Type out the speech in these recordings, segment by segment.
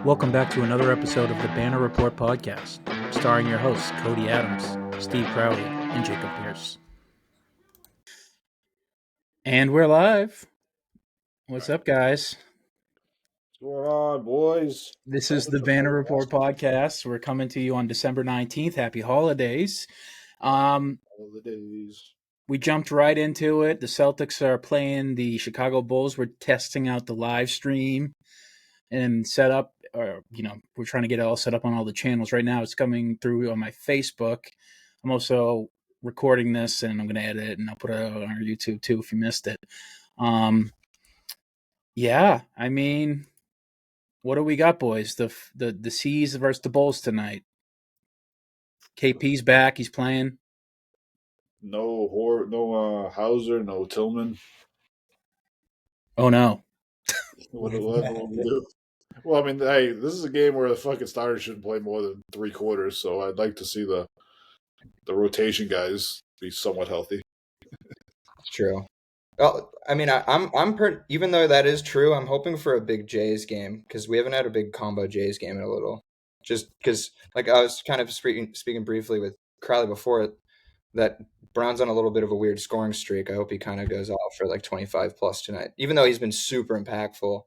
Welcome back to another episode of the Banner Report podcast, starring your hosts Cody Adams, Steve Crowley, and Jacob Pierce. And we're live. What's up, guys? What's going on, boys? This is the Banner Report podcast. We're coming to you on December 19th. Happy holidays. Holidays. We jumped right into it. The Celtics are playing the Chicago Bulls. We're testing out the live stream and set up, or we're trying to get it all set up on all the channels. Right now it's coming through on my Facebook. I'm also recording this and I'm going to edit it and I'll put it on our YouTube too if you missed it. Yeah, I mean, what do we got, boys? The C's versus the Bulls tonight. KP's back. He's playing. No Hauser, no Tillman. Oh no. What do we do? Well, I mean, hey, this is a game where the fucking starters shouldn't play more than 3 quarters, so I'd like to see the rotation guys be somewhat healthy. True. Well, I mean, even though that is true, I'm hoping for a big Jays game because we haven't had a big combo Jays game in a little. Just because, like, I was kind of speaking briefly with Crowley before it, that Brown's on a little bit of a weird scoring streak. I hope he kind of goes off for like 25 plus tonight. Even though he's been super impactful,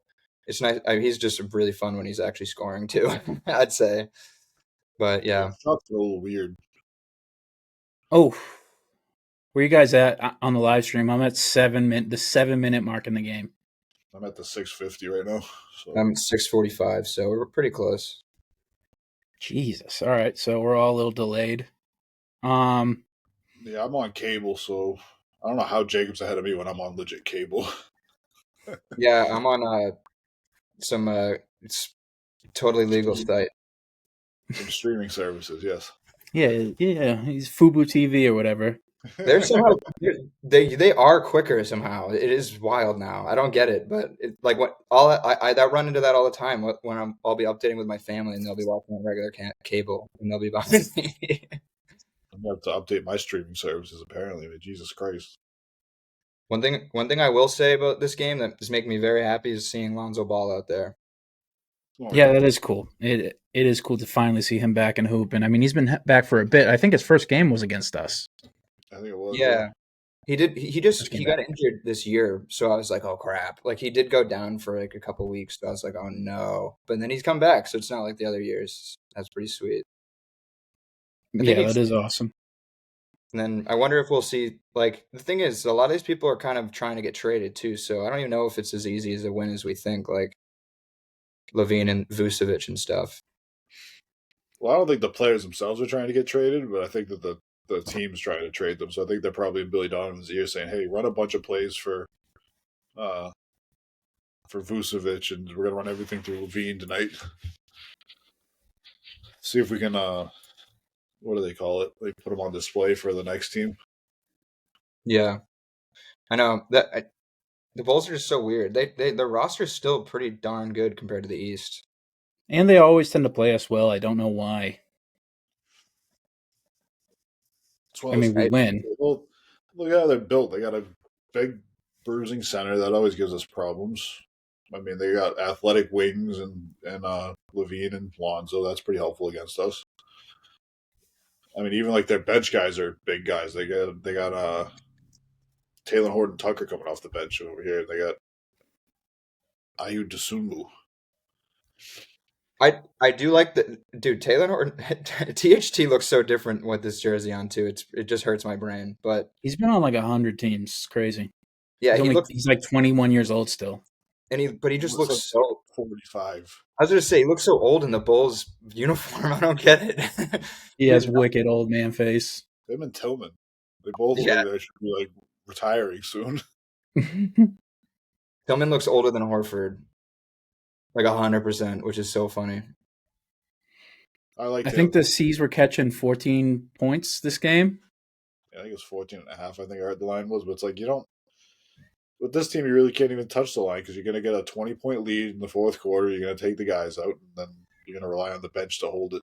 it's nice. He's just really fun when he's actually scoring too. I'd say, but yeah, It's a little weird. Oh, where you guys at on the live stream? I'm at the 7-minute mark in the game. I'm at the 6:50 right now. So. I'm 6:45, so we're pretty close. Jesus. All right, so we're all a little delayed. Yeah, I'm on cable, so I don't know how Jacob's ahead of me when I'm on legit cable. Yeah, I'm on some it's totally legal site. Some streaming services, yes. Yeah, he's Fubo TV or whatever. They're somehow they are quicker somehow. It is wild now. I don't get it, but I run into that all the time when I'll be updating with my family and they'll be watching on regular cable and they'll be behind me. I'm going to have to update my streaming services apparently. I mean, Jesus Christ. One thing I will say about this game that is making me very happy is seeing Lonzo Ball out there. Yeah, that is cool. It is cool to finally see him back in hoop. And I mean, he's been back for a bit. I think his first game was against us. I think it was. Yeah. He did. He got injured this year, so I was like, "Oh crap!" Like he did go down for like a couple weeks, so I was like, "Oh no!" But then he's come back, so it's not like the other years. That's pretty sweet. Yeah, that is awesome. And then I wonder if we'll see. Like the thing is, a lot of these people are kind of trying to get traded too, so I don't even know if it's as easy as a win as we think. Like Levine and Vucevic and stuff. Well, I don't think the players themselves are trying to get traded, but I think that the team's trying to trade them. So I think they're probably in Billy Donovan's ear saying, "Hey, run a bunch of plays for Vucevic, and we're gonna run everything through Levine tonight. See if we can what do they call it? Like put them on display for the next team." Yeah, I know that the Bulls are just so weird. Their roster is still pretty darn good compared to the East, and they always tend to play us well. I don't know why. I mean, we win. Well, look how they're built. They got a big bruising center that always gives us problems. I mean, they got athletic wings and Levine and Lonzo. That's pretty helpful against us. I mean, even like their bench guys are big guys. They got Taylor Horton Tucker coming off the bench over here. They got Ayu Dosunmu. I do like dude Taylor Horton. THT looks so different with this jersey on too. It just hurts my brain. But he's been on like 100 teams. It's crazy. Yeah, he's like 21 years old still. And he just looks so 45. I was going to say he looks so old in the Bulls uniform. I don't get it. He has wicked old man face. Him and Tillman, they both look like they should be like retiring soon. Tillman looks older than Horford. Like 100%, which is so funny. I think the C's were catching 14 points this game. Yeah, I think it was 14 and a half. I think I heard the line was, but it's like with this team, you really can't even touch the line because you're going to get a 20-point lead in the fourth quarter. You're going to take the guys out, and then you're going to rely on the bench to hold it.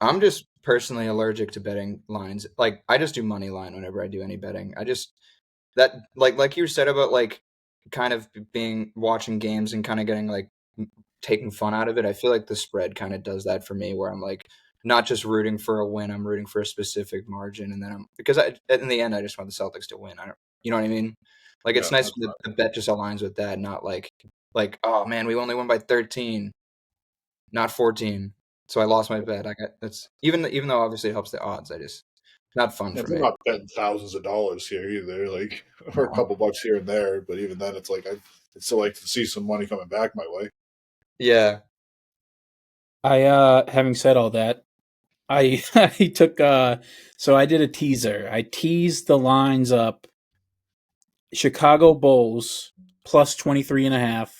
I'm just personally allergic to betting lines. Like I just do money line whenever I do any betting. I just like you said about like kind of watching games and kind of getting like taking fun out of it. I feel like the spread kind of does that for me, where I'm like not just rooting for a win, I'm rooting for a specific margin, and then in the end I just want the Celtics to win. I don't, you know what I mean? Like it's Yeah, nice when the bet just aligns with that, not like oh man, we only won by 13, not 14. So I lost my bet. That's even though obviously it helps the odds. Not fun for I'm me. not betting thousands of dollars here either, like or a couple bucks here and there. But even then, it's like I'd still like to see some money coming back my way. Yeah. Having said all that, I I took so I did a teaser. I teased the lines up. Chicago Bulls plus 23.5,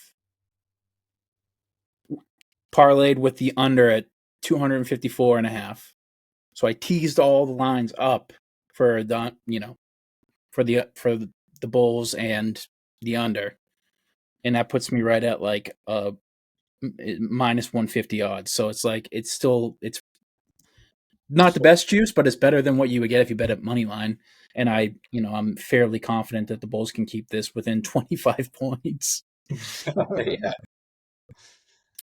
parlayed with the under at 254.5. So I teased all the lines up for the for the Bulls and the under, and that puts me right at like minus 150 odds. So it's like it's not the best juice, but it's better than what you would get if you bet at money line. And I'm fairly confident that the Bulls can keep this within 25 points. Yeah.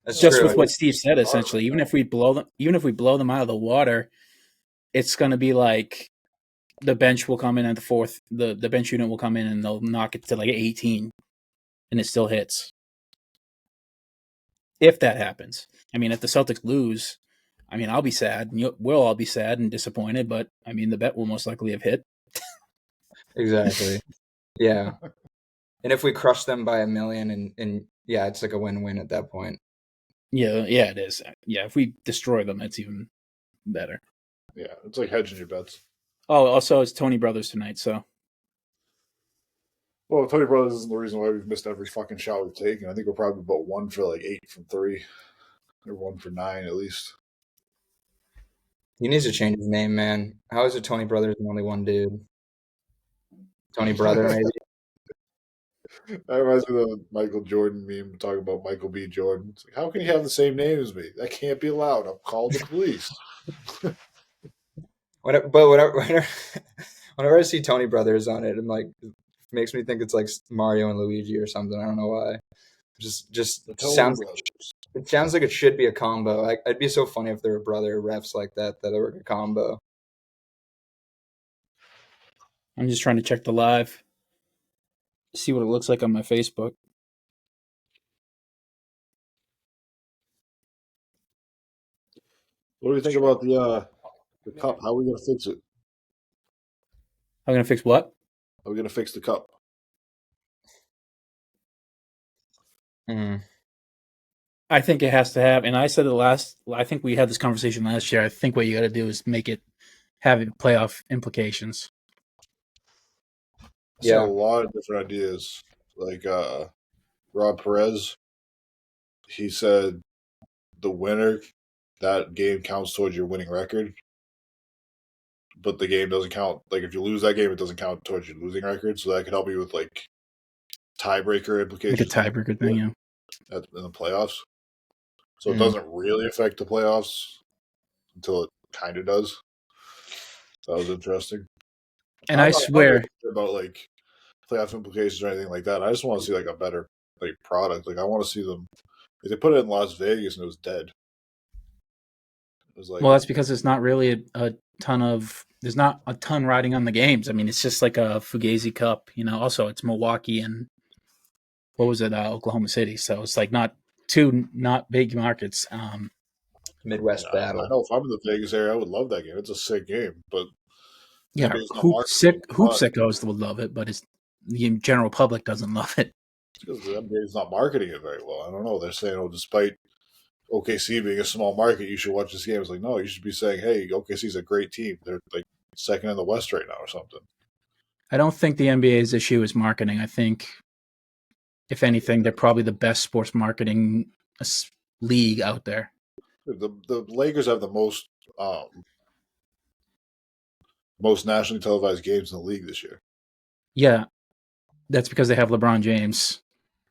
That's Just true. with what Steve said, essentially, even if we blow them out of the water, it's going to be like the bench will come in at the fourth. The bench unit will come in and they'll knock it to like 18, and it still hits. If that happens, I mean, if the Celtics lose, I mean, I'll be sad. We'll all be sad and disappointed, but I mean, the bet will most likely have hit. Exactly. Yeah. And if we crush them by 1 million, and yeah, it's like a win-win at that point. Yeah, it is. Yeah, if we destroy them, it's even better. Yeah, it's like hedging your bets. Oh, also, it's Tony Brothers tonight, so. Well, Tony Brothers isn't the reason why we've missed every fucking shot we've taken. I think we're probably about 1 for like 8 from 3, or 1 for 9 at least. He needs to change his name, man. How is it Tony Brothers and only one dude? Tony Brother, maybe? That reminds me of the Michael Jordan meme talking about Michael B. Jordan. It's like, how can you have the same name as me? That can't be allowed. I'm called the police. Whenever I see Tony Brothers on it, I'm like, it makes me think it's like Mario and Luigi or something. I don't know why. Just sounds it sounds like it should be a combo. It'd be so funny if there were brother refs like that were a combo. I'm just trying to check the live, see what it looks like on my Facebook. What do you think about the cup? How are we going to fix it? I'm gonna fix what? How are we going to fix the cup? I think it has to have, and I said I think we had this conversation last year. I think what you got to do is have playoff implications. I saw a lot of different ideas. Like Rob Perez, he said the winner, that game counts towards your winning record. But the game doesn't count. Like if you lose that game, it doesn't count towards your losing record. So that could help you with like tiebreaker implications. Like a tiebreaker thing, yeah. In the playoffs. So it doesn't really affect the playoffs until it kind of does. That was interesting. And I swear I'm not about like playoff implications or anything like that. I just want to see like a better like product. Like I want to see them. If they put it in Las Vegas and it was dead. It was like, well, that's because it's not really there's not a ton riding on the games. I mean, it's just like a Fugazi Cup, Also, it's Milwaukee and what was it, Oklahoma City. So it's like not big markets. Midwest battle. I know if I'm in the Vegas area, I would love that game. It's a sick game, but yeah, hoop sickos would love it, but the general public doesn't love it because the NBA is not marketing it very well. I don't know. They're saying, despite OKC being a small market, you should watch this game. It's like, no, you should be saying, hey, OKC's a great team. They're like second in the West right now or something. I don't think the NBA's issue is marketing. I think, if anything, they're probably the best sports marketing league out there. The Lakers have the most nationally televised games in the league this year. Yeah, that's because they have LeBron James.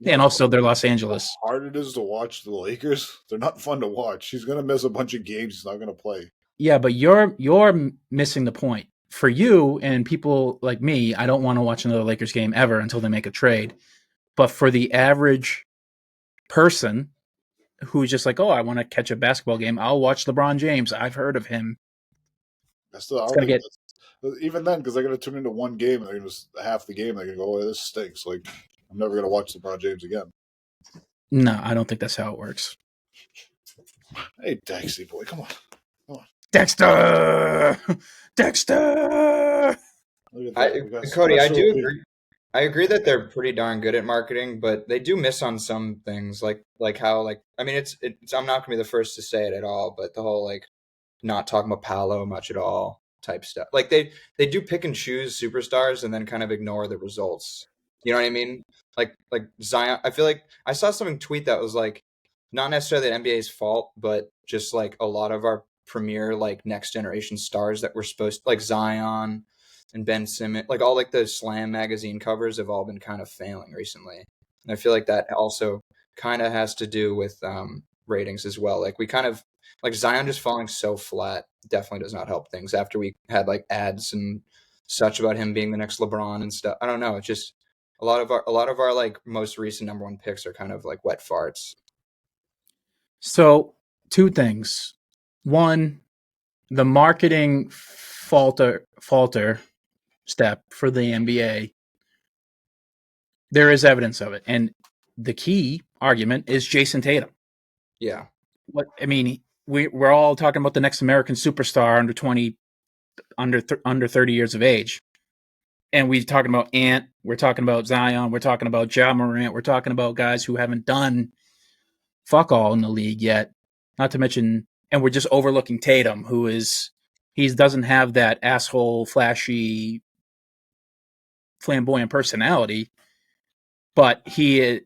And also, they're Los Angeles. How hard it is to watch the Lakers. They're not fun to watch. He's going to miss a bunch of games. He's not going to play. Yeah, but you're missing the point. For you and people like me, I don't want to watch another Lakers game ever until they make a trade. But for the average person who's just like, oh, I want to catch a basketball game. I'll watch LeBron James. I've heard of him. I It's don't gonna think get that's even then because they're going to tune into one game and they're going to half the game. They're going to go, "Oh, this stinks." Like I'm never going to watch LeBron James again. no. I don't think that's how it works. Hey, Dexy boy, come on. Dexter. Dexter. Look at that. We got Cody, I do special. agree. I agree that they're pretty darn good at marketing, but they do miss on some things, like how I mean it's I'm not gonna be the first to say it at all, but the whole not talking about Paolo much at all type stuff. Like they do pick and choose superstars and then kind of ignore the results. You know what I mean? Like Zion. I feel like I saw something tweet that was like not necessarily the NBA's fault, but just like a lot of our premier next generation stars that were supposed like Zion and Ben Simmons, like all the Slam magazine covers have all been kind of failing recently. And I feel like that also kind of has to do with ratings as well. Like we kind of Zion just falling so flat definitely does not help things after we had ads and such about him being the next LeBron and stuff. I don't know. It's just a lot of our most recent number one picks are kind of wet farts. So, two things. One, the marketing falter step for the NBA. There is evidence of it, and the key argument is Jason Tatum. Yeah. What I mean, we're all talking about the next American superstar under 20, under 30 years of age, and we're talking about Ant. We're talking about Zion. We're talking about Ja Morant. We're talking about guys who haven't done fuck all in the league yet. Not to mention, and we're just overlooking Tatum, he doesn't have that asshole, flashy, flamboyant personality, but he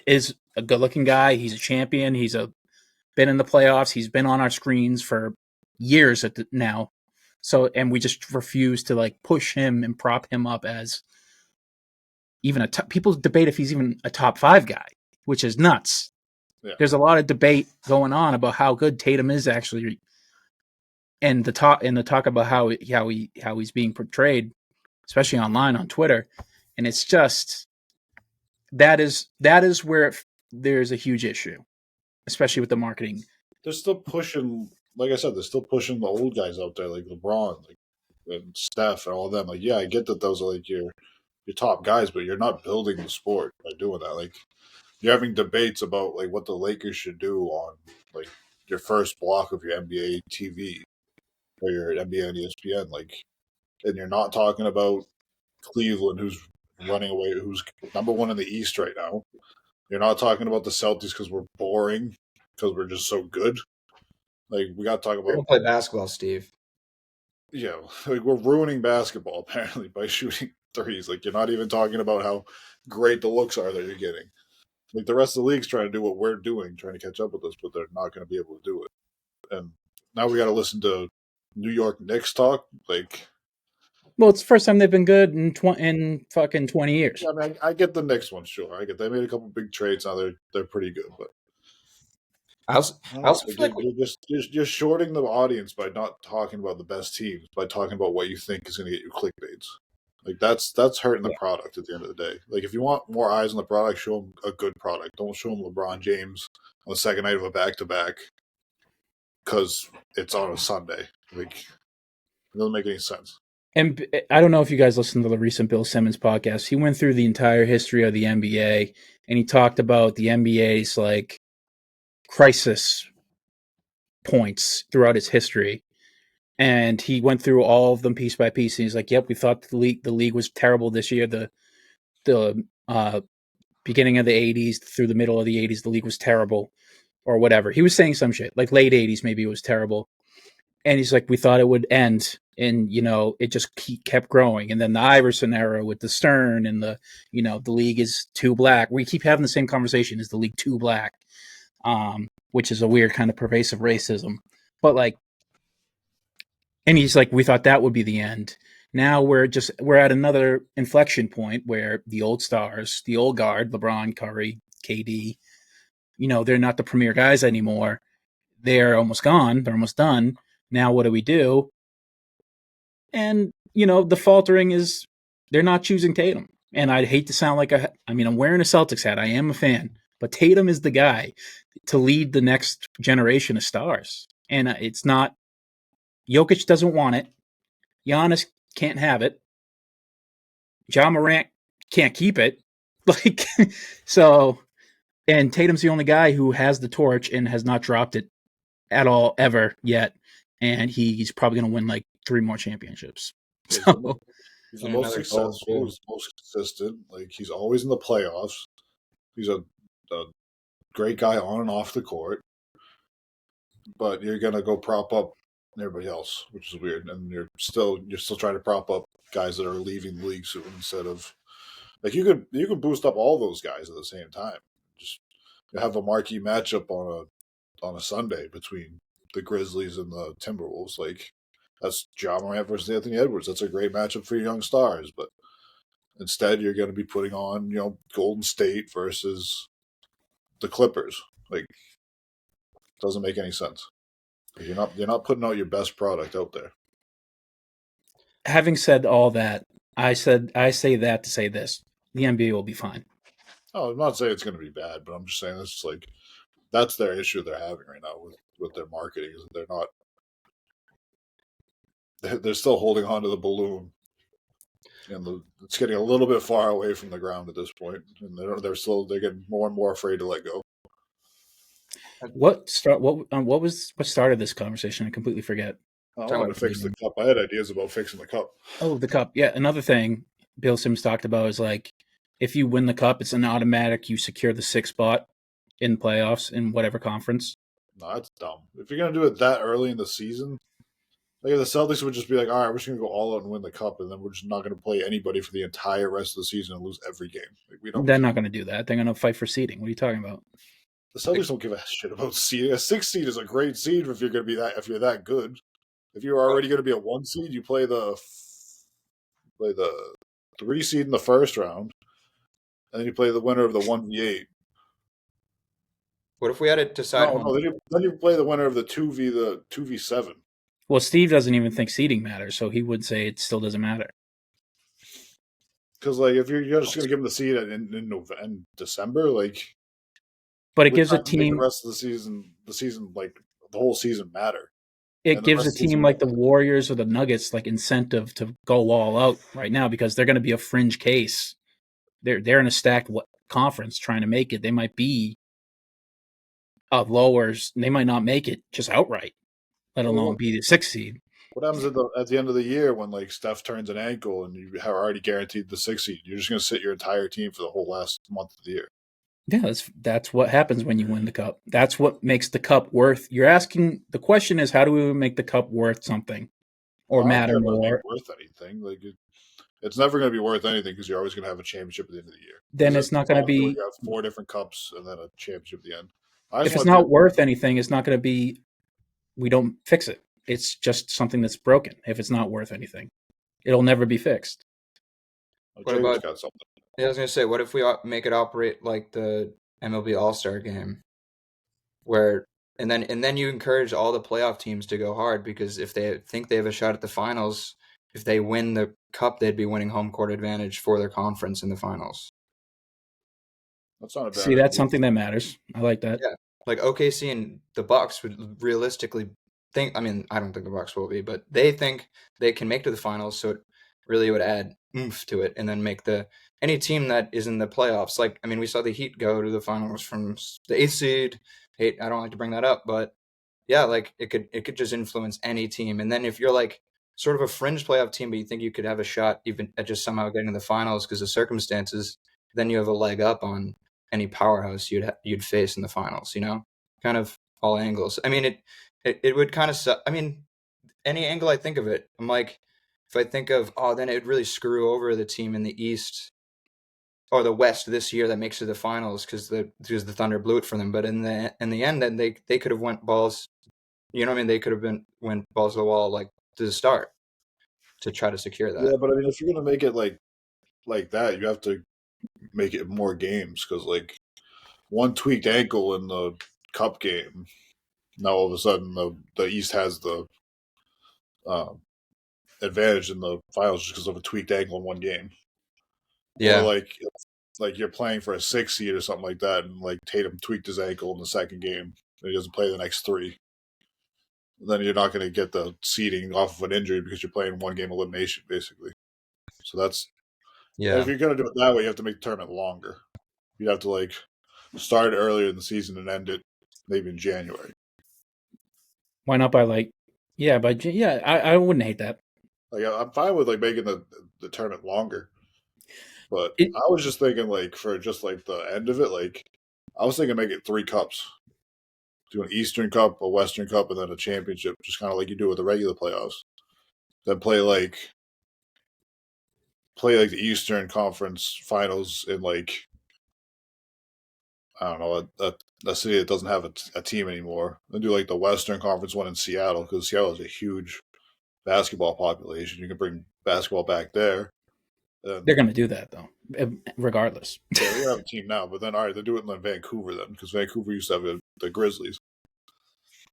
is a good-looking guy. He's a champion. Been in the playoffs. He's been on our screens for years now. So, and we just refuse to push him and prop him up as even people debate if he's even a top 5 guy, which is nuts. Yeah. There's a lot of debate going on about how good Tatum is actually, and the talk about how he's being portrayed, especially online on Twitter, and it's just that is where there's a huge issue, especially with the marketing. They're still pushing, like I said, they're still pushing the old guys out there, like LeBron, and Steph, and all of them. Yeah, I get that those are your top guys, but you're not building the sport by doing that. You're having debates about what the Lakers should do on your first block of your NBA TV or your NBA on ESPN, and you're not talking about Cleveland, who's running away, who's number one in the East right now. You're not talking about the Celtics because we're boring, because we're just so good. We got to talk about. We don't play basketball, Steve. Yeah, we're ruining basketball apparently by shooting threes. You're not even talking about how great the looks are that you're getting. The rest of the league's trying to do what we're doing, trying to catch up with us, but they're not going to be able to do it. And now we got to listen to New York Knicks talk. Well, it's the first time they've been good in fucking 20 years. Yeah, I mean, I get the Knicks one, sure. I get they made a couple big trades. Now they're pretty good, but I also feel you're shorting the audience by not talking about the best teams, by talking about what you think is going to get you clickbaits. That's hurting the product at the end of the day. If you want more eyes on the product, show them a good product. Don't show them LeBron James on the second night of a back-to-back because it's on a Sunday. It doesn't make any sense. And I don't know if you guys listened to the recent Bill Simmons podcast. He went through the entire history of the NBA, and he talked about the NBA's crisis points throughout its history. And he went through all of them piece by piece. And he's like, "Yep, we thought the league was terrible this year. The beginning of the '80s through the middle of the '80s, the league was terrible, or whatever." He was saying some shit late '80s, maybe it was terrible. And he's like, "We thought it would end, and it just kept growing." And then the Iverson era with the Stern and the league is too black. We keep having the same conversation: is the league too black? Which is a weird kind of pervasive racism, but and he's like, we thought that would be the end. Now we're at another inflection point where the old stars, the old guard, LeBron, Curry, KD, they're not the premier guys anymore. They're almost gone. They're almost done. Now what do we do? And, the faltering is they're not choosing Tatum. And I'd hate to sound I'm wearing a Celtics hat. I am a fan. But Tatum is the guy. to lead the next generation of stars. And it's not Jokic doesn't want it. Giannis can't have it. Ja Morant can't keep it. Like so, and Tatum's the only guy who has the torch and has not dropped it at all ever yet. And he's probably going to win like 3 more championships. So He's the And most another gold, successful. too. He's the most consistent. Like he's always in the playoffs. He's a great guy on and off the court. But you're gonna go prop up everybody else, which is weird. And you're still trying to prop up guys that are leaving the league soon instead of like you could boost up all those guys at the same time. Just you have a marquee matchup on a Sunday between the Grizzlies and the Timberwolves. Like that's Ja Morant versus Anthony Edwards. That's a great matchup for young stars, but instead you're going to be putting on Golden State versus the Clippers. Like doesn't make any sense. You're not putting out your best product out there. having said all that, I say that to say this: the NBA will be fine. Oh, I'm not saying it's going to be bad, but I'm just saying it's like that's their issue they're having right now with their marketing is that they're still holding on to the balloon, and it's getting a little bit far away from the ground at this point, and they're getting more and more afraid to let go. What started this conversation? I completely forget. I Talking wanted about to fix the the cup. I had ideas about fixing the cup. Oh, the cup. Yeah, another thing Bill Sims talked about is like if you win the cup, it's an automatic. You secure the 6th spot in playoffs in whatever conference. No, that's dumb. If you're gonna do it that early in the season, like if the Celtics would just be like, all right, we're just gonna go all out and win the cup, and then we're just not gonna play anybody for the entire rest of the season and lose every game. Like we don't. They're not going to do that. They're going to fight for seeding. What are you talking about? The Celtics don't give a shit about seeding. A 6 seed is a great seed if you're gonna be that if you're that good. If you're already gonna be a 1 seed, you play the 3 seed in the first round, and then you play the winner of the 1v8. What if we had to decide No, home? then you play the winner of the 2v7. Well, Steve doesn't even think seeding matters, so he would say it still doesn't matter. Because like if you're just gonna give them the seed in December, like But it which gives a time to make the team rest of the season like the whole season matter, it and the gives a rest of the team season like the Warriors or the Nuggets like incentive to go all out right now because they're going to be a fringe case. They're in a stacked conference trying to make it. They might be lowers. They might not make it just outright, let alone be the 6th seed. What happens at the end of the year when like Steph turns an ankle and you have already guaranteed the 6 seed? You're just gonna sit your entire team for the whole last month of the year. Yeah, that's what happens when you win the cup. That's what makes the cup worth. You're asking the question is how do we make the cup worth something or I don't matter care about it being more? worth anything. Like it's never going to be worth anything because you're always going to have a championship at the end of the year. Then it's not going to Where be. you have 4 different cups and then a championship at the end. I just If it's want to not worth anything, it's not going to be. We don't fix it. It's just something that's broken. If it's not worth anything, it'll never be fixed. What Jay was about? got something. Yeah, I was gonna say, what if we make it operate like the MLB All-Star Game, where and then you encourage all the playoff teams to go hard because if they think they have a shot at the finals, if they win the cup, they'd be winning home court advantage for their conference in the finals. That's not a bad See, that's idea. something that matters. I like that. Yeah, like OKC and the Bucks would realistically think. I mean, I don't think the Bucks will be, but they think they can make to the finals, so it really would add oomph to it, and then make any team that is in the playoffs. Like, I mean, we saw the Heat go to the finals from the 8th seed. Hate, I don't like to bring that up, but yeah, like it could just influence any team. And then if you're like sort of a fringe playoff team, but you think you could have a shot even at just somehow getting to the finals because of circumstances, then you have a leg up on any powerhouse you'd face in the finals. Kind of all angles. I mean, it would kind of suck. I mean, any angle I think of it, I'm like, if I think of then it would really screw over the team in the East or the West this year that makes it to the finals because the Thunder blew it for them. But in the end, then they could have went balls. You know what I mean? They could have went balls to the wall like to the start to try to secure that. Yeah, but I mean, if you're going to make it like that, you have to make it more games because like one tweaked ankle in the cup game, now all of a sudden the East has the um, advantage in the finals just because of a tweaked ankle in one game. Or Yeah. like like you're playing for a 6 seed or something like that, and like Tatum tweaked his ankle in the second game, and he doesn't play the next three, then you're not going to get the seeding off of an injury because you're playing one game elimination basically. So that's if you're going to do it that way, you have to make the tournament longer. You have to like start it earlier in the season and end it maybe in January. Why not by like, yeah, I wouldn't hate that. Like I'm fine with like making the tournament longer, but It, I was just thinking like for just like the end of it, like I was thinking make it 3 cups. Do an Eastern Cup, a Western Cup, and then a championship, just kind of like you do with the regular playoffs. Then play like the Eastern Conference Finals in like I don't know a city that doesn't have a team anymore. Then do like the Western Conference one in Seattle because Seattle has a huge basketball population. You can bring basketball back there. They're going to do that though, regardless. Yeah, they have a team now, but then all right, they do it in Vancouver then because Vancouver used to have the Grizzlies.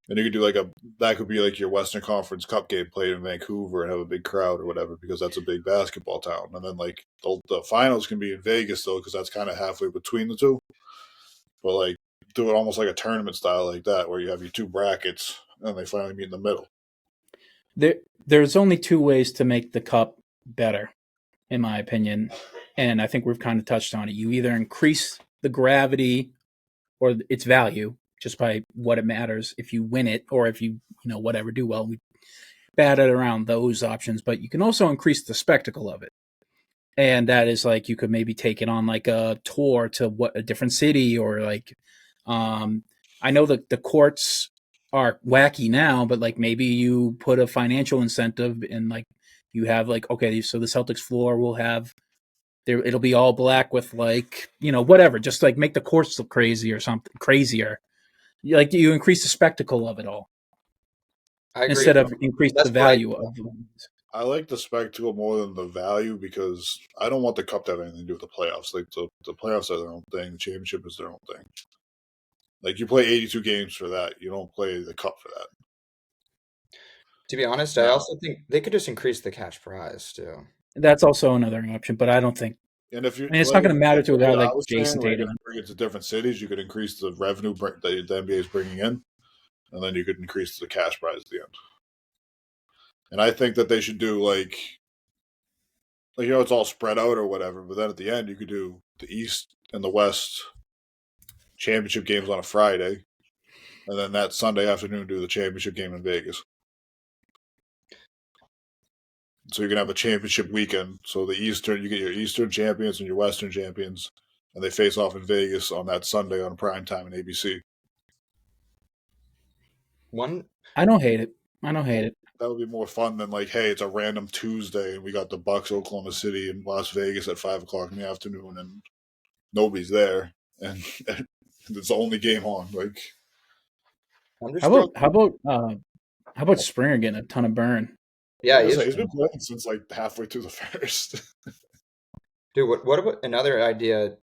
And you could do like that could be like your Western Conference Cup game played in Vancouver and have a big crowd or whatever because that's a big basketball town. And then like the finals can be in Vegas though because that's kind of halfway between the two. But like do it almost like a tournament style like that where you have your 2 brackets and they finally meet in the middle. There's only 2 ways to make the cup better, in my opinion, and I think we've kind of touched on it. You either increase the gravity or its value just by what it matters if you win it, or if you whatever do well. We batted around those options, but you can also increase the spectacle of it, and that is like you could maybe take it on like a tour to a different city, or like I know that the courts are wacky now, but like maybe you put a financial incentive and like you have like, okay, so the Celtics floor will have there, it'll be all black with like whatever, just like make the courts look crazy or something crazier. Like you increase the spectacle of it all I agree. instead of increase That's the right. value of it. I like the spectacle more than the value because I don't want the cup to have anything to do with the playoffs. Like the playoffs are their own thing. The championship is their own thing. Like you play 82 games for that. You don't play the cup for that. To be honest, I Now, also think they could just increase the cash prize too. That's also another option, but I don't think. and if you I mean, it's like not going to matter to a guy what I like was Jason saying, where you're Tatum. going to bring it to different cities, you could increase the revenue that the NBA is bringing in, and then you could increase the cash prize at the end. And I think that they should do like it's all spread out or whatever, but then at the end you could do the East and the West championship games on a Friday, and then that Sunday afternoon do the championship game in Vegas. So you can have a championship weekend. So you get your Eastern champions and your Western champions, and they face off in Vegas on that Sunday on prime time in ABC. I don't hate it. That would be more fun than like, hey, it's a random Tuesday and we got the Bucks, Oklahoma City, and Las Vegas at 5 o'clock in the afternoon, and nobody's there, and it's the only game on. Like, How about Springer getting a ton of burn? Yeah, he's been playing since like halfway through the first. Dude, what about another idea?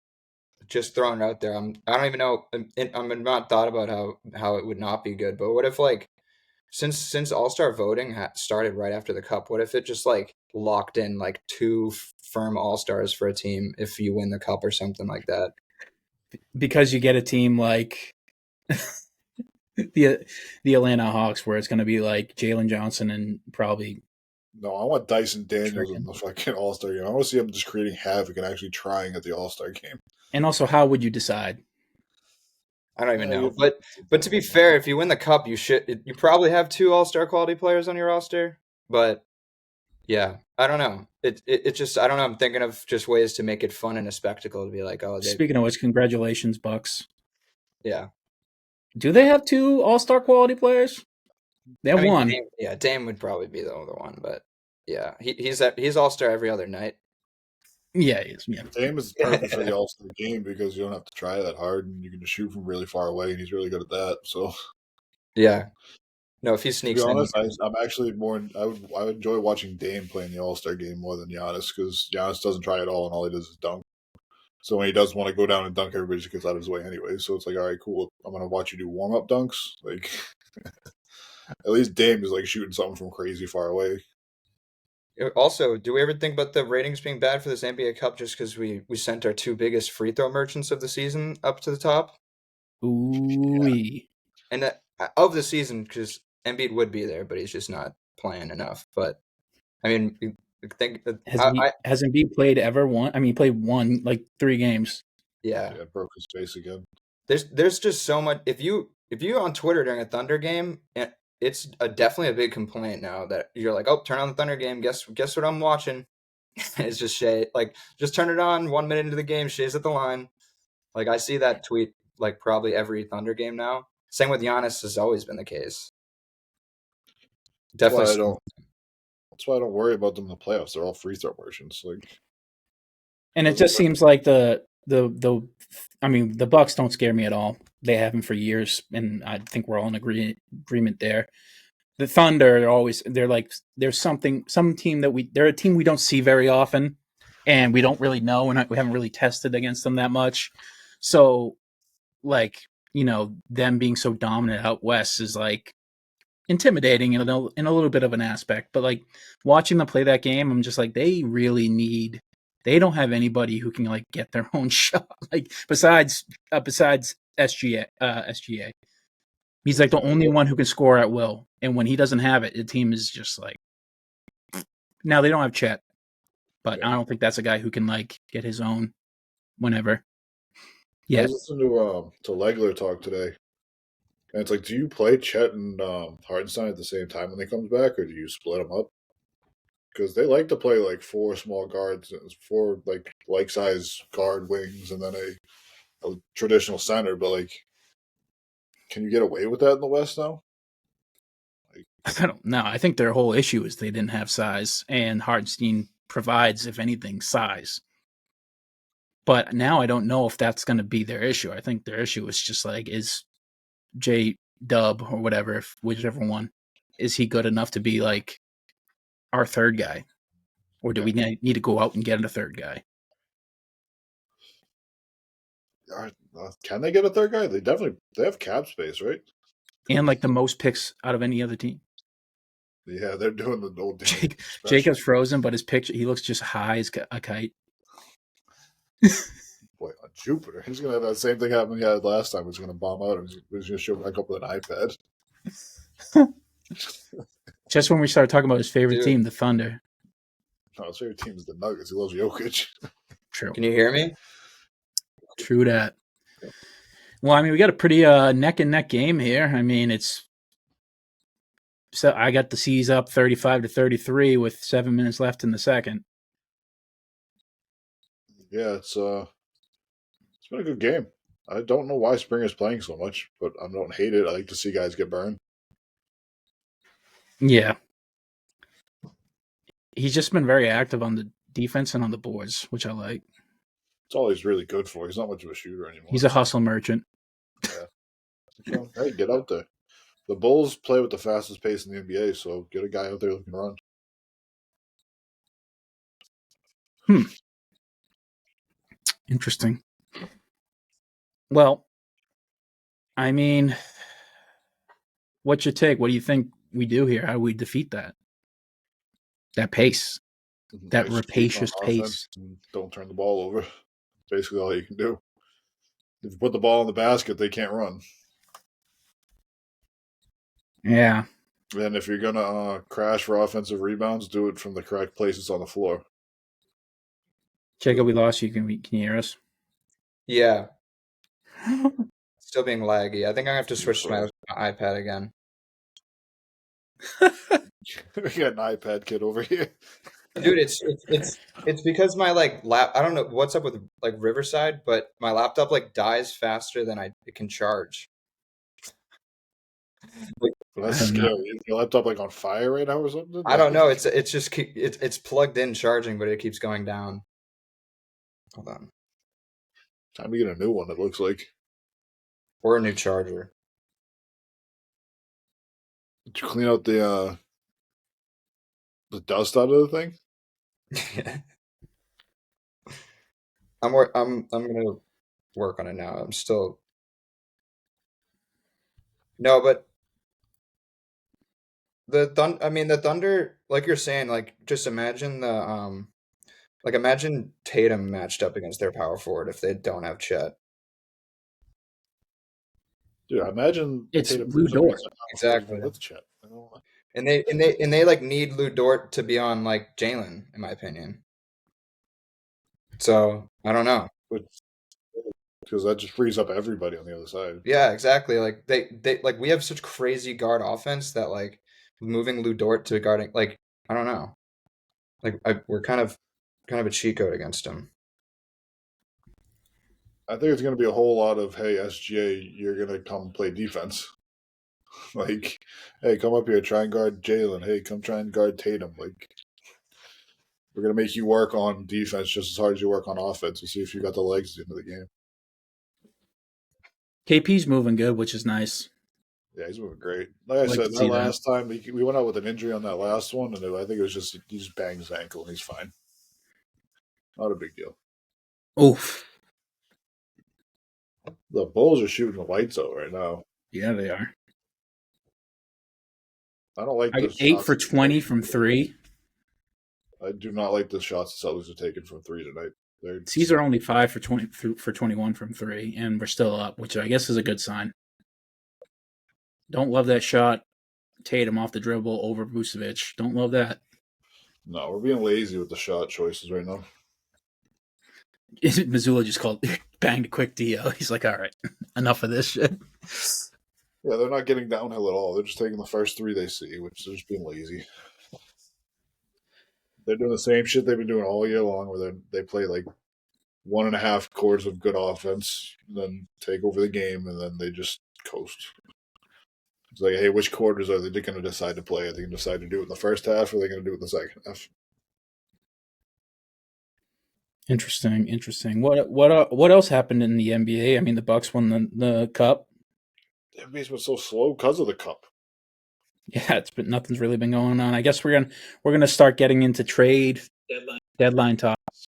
Just throwing out there. I don't even know. I'm not thought about how it would not be good. But what if like since All-Star voting started right after the Cup, what if it just like locked in like 2 firm All-Stars for a team if you win the Cup or something like that? Because you get a team like the Atlanta Hawks, where it's going to be like Jalen Johnson and probably. No, I want Dyson Daniels in the fucking All-Star game. I want to see him just creating havoc and actually trying at the All-Star game. And also, how would you decide? I don't even know. But to be fair, if you win the Cup, you probably have 2 All-Star quality players on your roster. But yeah, I don't know. It just, I don't know. I'm thinking of just ways to make it fun and a spectacle to be like, oh. Speaking of which, congratulations, Bucks. Yeah. Do they have 2 All-Star quality players? They have one. Dame would probably be the other one, but yeah, he's All-Star every other night. Yeah, he is. Yeah. Dame is perfect for the All-Star game because you don't have to try that hard and you can just shoot from really far away, and he's really good at that. So yeah, no, if he sneaks to be in, honest, I'm actually more. I would enjoy watching Dame playing the All-Star game more than Giannis because Giannis doesn't try at all, and all he does is dunk. So when he does want to go down and dunk, everybody just gets out of his way anyway. So it's like, all right, cool. I'm gonna watch you do warm-up dunks. Like at least Dame is like shooting something from crazy far away. Also, do we ever think about the ratings being bad for this NBA Cup just because we sent our two biggest free throw merchants of the season up to the top? Ooh. And of the season, because Embiid would be there, but he's just not playing enough. But I mean, think Has Embiid played ever one? I mean, he played one like 3 games. yeah. Yeah, broke his face again. There's just so much. If you on Twitter during a Thunder game, it's definitely a big complaint now that you're like, oh, turn on the Thunder game. Guess what I'm watching? It's just Shea. Like, just turn it on. 1 minute into the game, Shea's at the line. Like, I see that tweet like probably every Thunder game now. Same with Giannis has always been the case. That's why Definitely. That's why I don't worry about them in the playoffs. They're all free throw merchants. Like, And it just seems like the I mean, the Bucks don't scare me at all. They haven't for years, and I think we're all in agreement there. The Thunder they're some team they're a team we don't see very often, and we don't really know, and we haven't really tested against them that much. So, like, them being so dominant out west is like intimidating in a little bit of an aspect. But like watching them play that game, I'm just like they don't have anybody who can like get their own shot. Like besides SGA. He's like the only one who can score at will. And when he doesn't have it, the team is just like now they don't have Chet, but I don't think that's a guy who can like get his own whenever. I Yeah. was listening to Legler talk today, and it's like, do you play Chet and Hardenstein at the same time when they comes back, or do you split them up? Because they like to play like 4 small guards, 4 like size guard wings, and then a traditional center. But like, can you get away with that in the West now? I don't know. I think their whole issue is they didn't have size, and Hardenstein provides, if anything, size. But now I don't know if that's going to be their issue. I think their issue is just like, is J Dub or whatever, whichever one, is he good enough to be like our third guy? Or do we need to go out and get a third guy? Can they get a third guy? They have cap space, right? And like the most picks out of any other team. Yeah, they're doing the old Jacob's frozen, but his picture, he looks just high as a kite. Boy, on Jupiter, he's gonna have that same thing happen he had last time. He's gonna bomb out. He's gonna show back up with an iPad. Just when we started talking about his favorite team, the Thunder. No, his favorite team is the Nuggets. He loves Jokic. True. Can you hear me? True that. Well, I mean, we got a pretty neck and neck game here. I mean, so I got the C's up 35-33 with 7 minutes left in the second. Yeah, it's been a good game. I don't know why Springer's playing so much, but I don't hate it. I like to see guys get burned. Yeah. He's just been very active on the defense and on the boards, which I like. It's all he's really good for. He's not much of a shooter anymore. He's a hustle merchant. Yeah. So, hey, get out there. The Bulls play with the fastest pace in the NBA, so get a guy out there who can run. Interesting. Well, I mean, what's your take? What do you think we do here? How do we defeat that? That pace. That rapacious pace. Don't turn the ball over. Basically all you can do. If you put the ball in the basket, they can't run. Yeah. And if you're going to crash for offensive rebounds, do it from the correct places on the floor. Jacob, we lost you. Can you hear us? Yeah. Still being laggy. I think I have to switch to my iPad again. We got an iPad kid over here. Dude, it's because my like I don't know what's up with like Riverside, but my laptop like dies faster than it can charge. Like, that's scary. Is your laptop like on fire right now or something? I don't know. It's just it's plugged in charging, but it keeps going down. Hold on. Time to get a new one. It looks like, or a new charger. Did you clean out the dust out of the thing? I'm gonna work on it now. I'm still no, but the Thunder, like you're saying, like just imagine imagine Tatum matched up against their power forward if they don't have Chet. Dude, imagine It's Tatum Lou goes up Dort. against a power forward Exactly. even with Chet. And they like need Lou Dort to be on like Jalen, in my opinion. So I don't know. Because that just frees up everybody on the other side. Yeah, exactly. Like they like we have such crazy guard offense that like moving Lou Dort to guarding, like I don't know. We're kind of a cheat code against him. I think it's going to be a whole lot of, hey, SGA, you're going to come play defense. Like, hey, come up here, try and guard Jalen. Hey, come try and guard Tatum. Like, we're going to make you work on defense just as hard as you work on offense to see if you got the legs at the end of the game. KP's moving good, which is nice. Yeah, he's moving great. Like I said, that last time, we went out with an injury on that last one, and I think it was just, he just banged his ankle, and he's fine. Not a big deal. Oof. The Bulls are shooting the lights out right now. Yeah, they are. I don't like this. 8 for 20 from 3. I do not like the shots the Celtics are taking from 3 tonight. These are only 5 for 21 from 3, and we're still up, which I guess is a good sign. Don't love that shot. Tatum off the dribble over Vucevic. Don't love that. No, we're being lazy with the shot choices right now. Missoula just banged a quick DO. He's like, all right, enough of this shit. Yeah, they're not getting downhill at all. They're just taking the first 3 they see, which they're just being lazy. They're doing the same shit they've been doing all year long, where they play like 1.5 quarters of good offense, and then take over the game, and then they just coast. It's like, hey, which quarters are they going to decide to play? Are they going to decide to do it in the first half, or are they going to do it in the second half? Interesting. What else happened in the NBA? I mean, the Bucks won the cup. The NBA's been so slow because of the cup. Yeah, nothing's really been going on. I guess we're gonna start getting into trade deadline talks.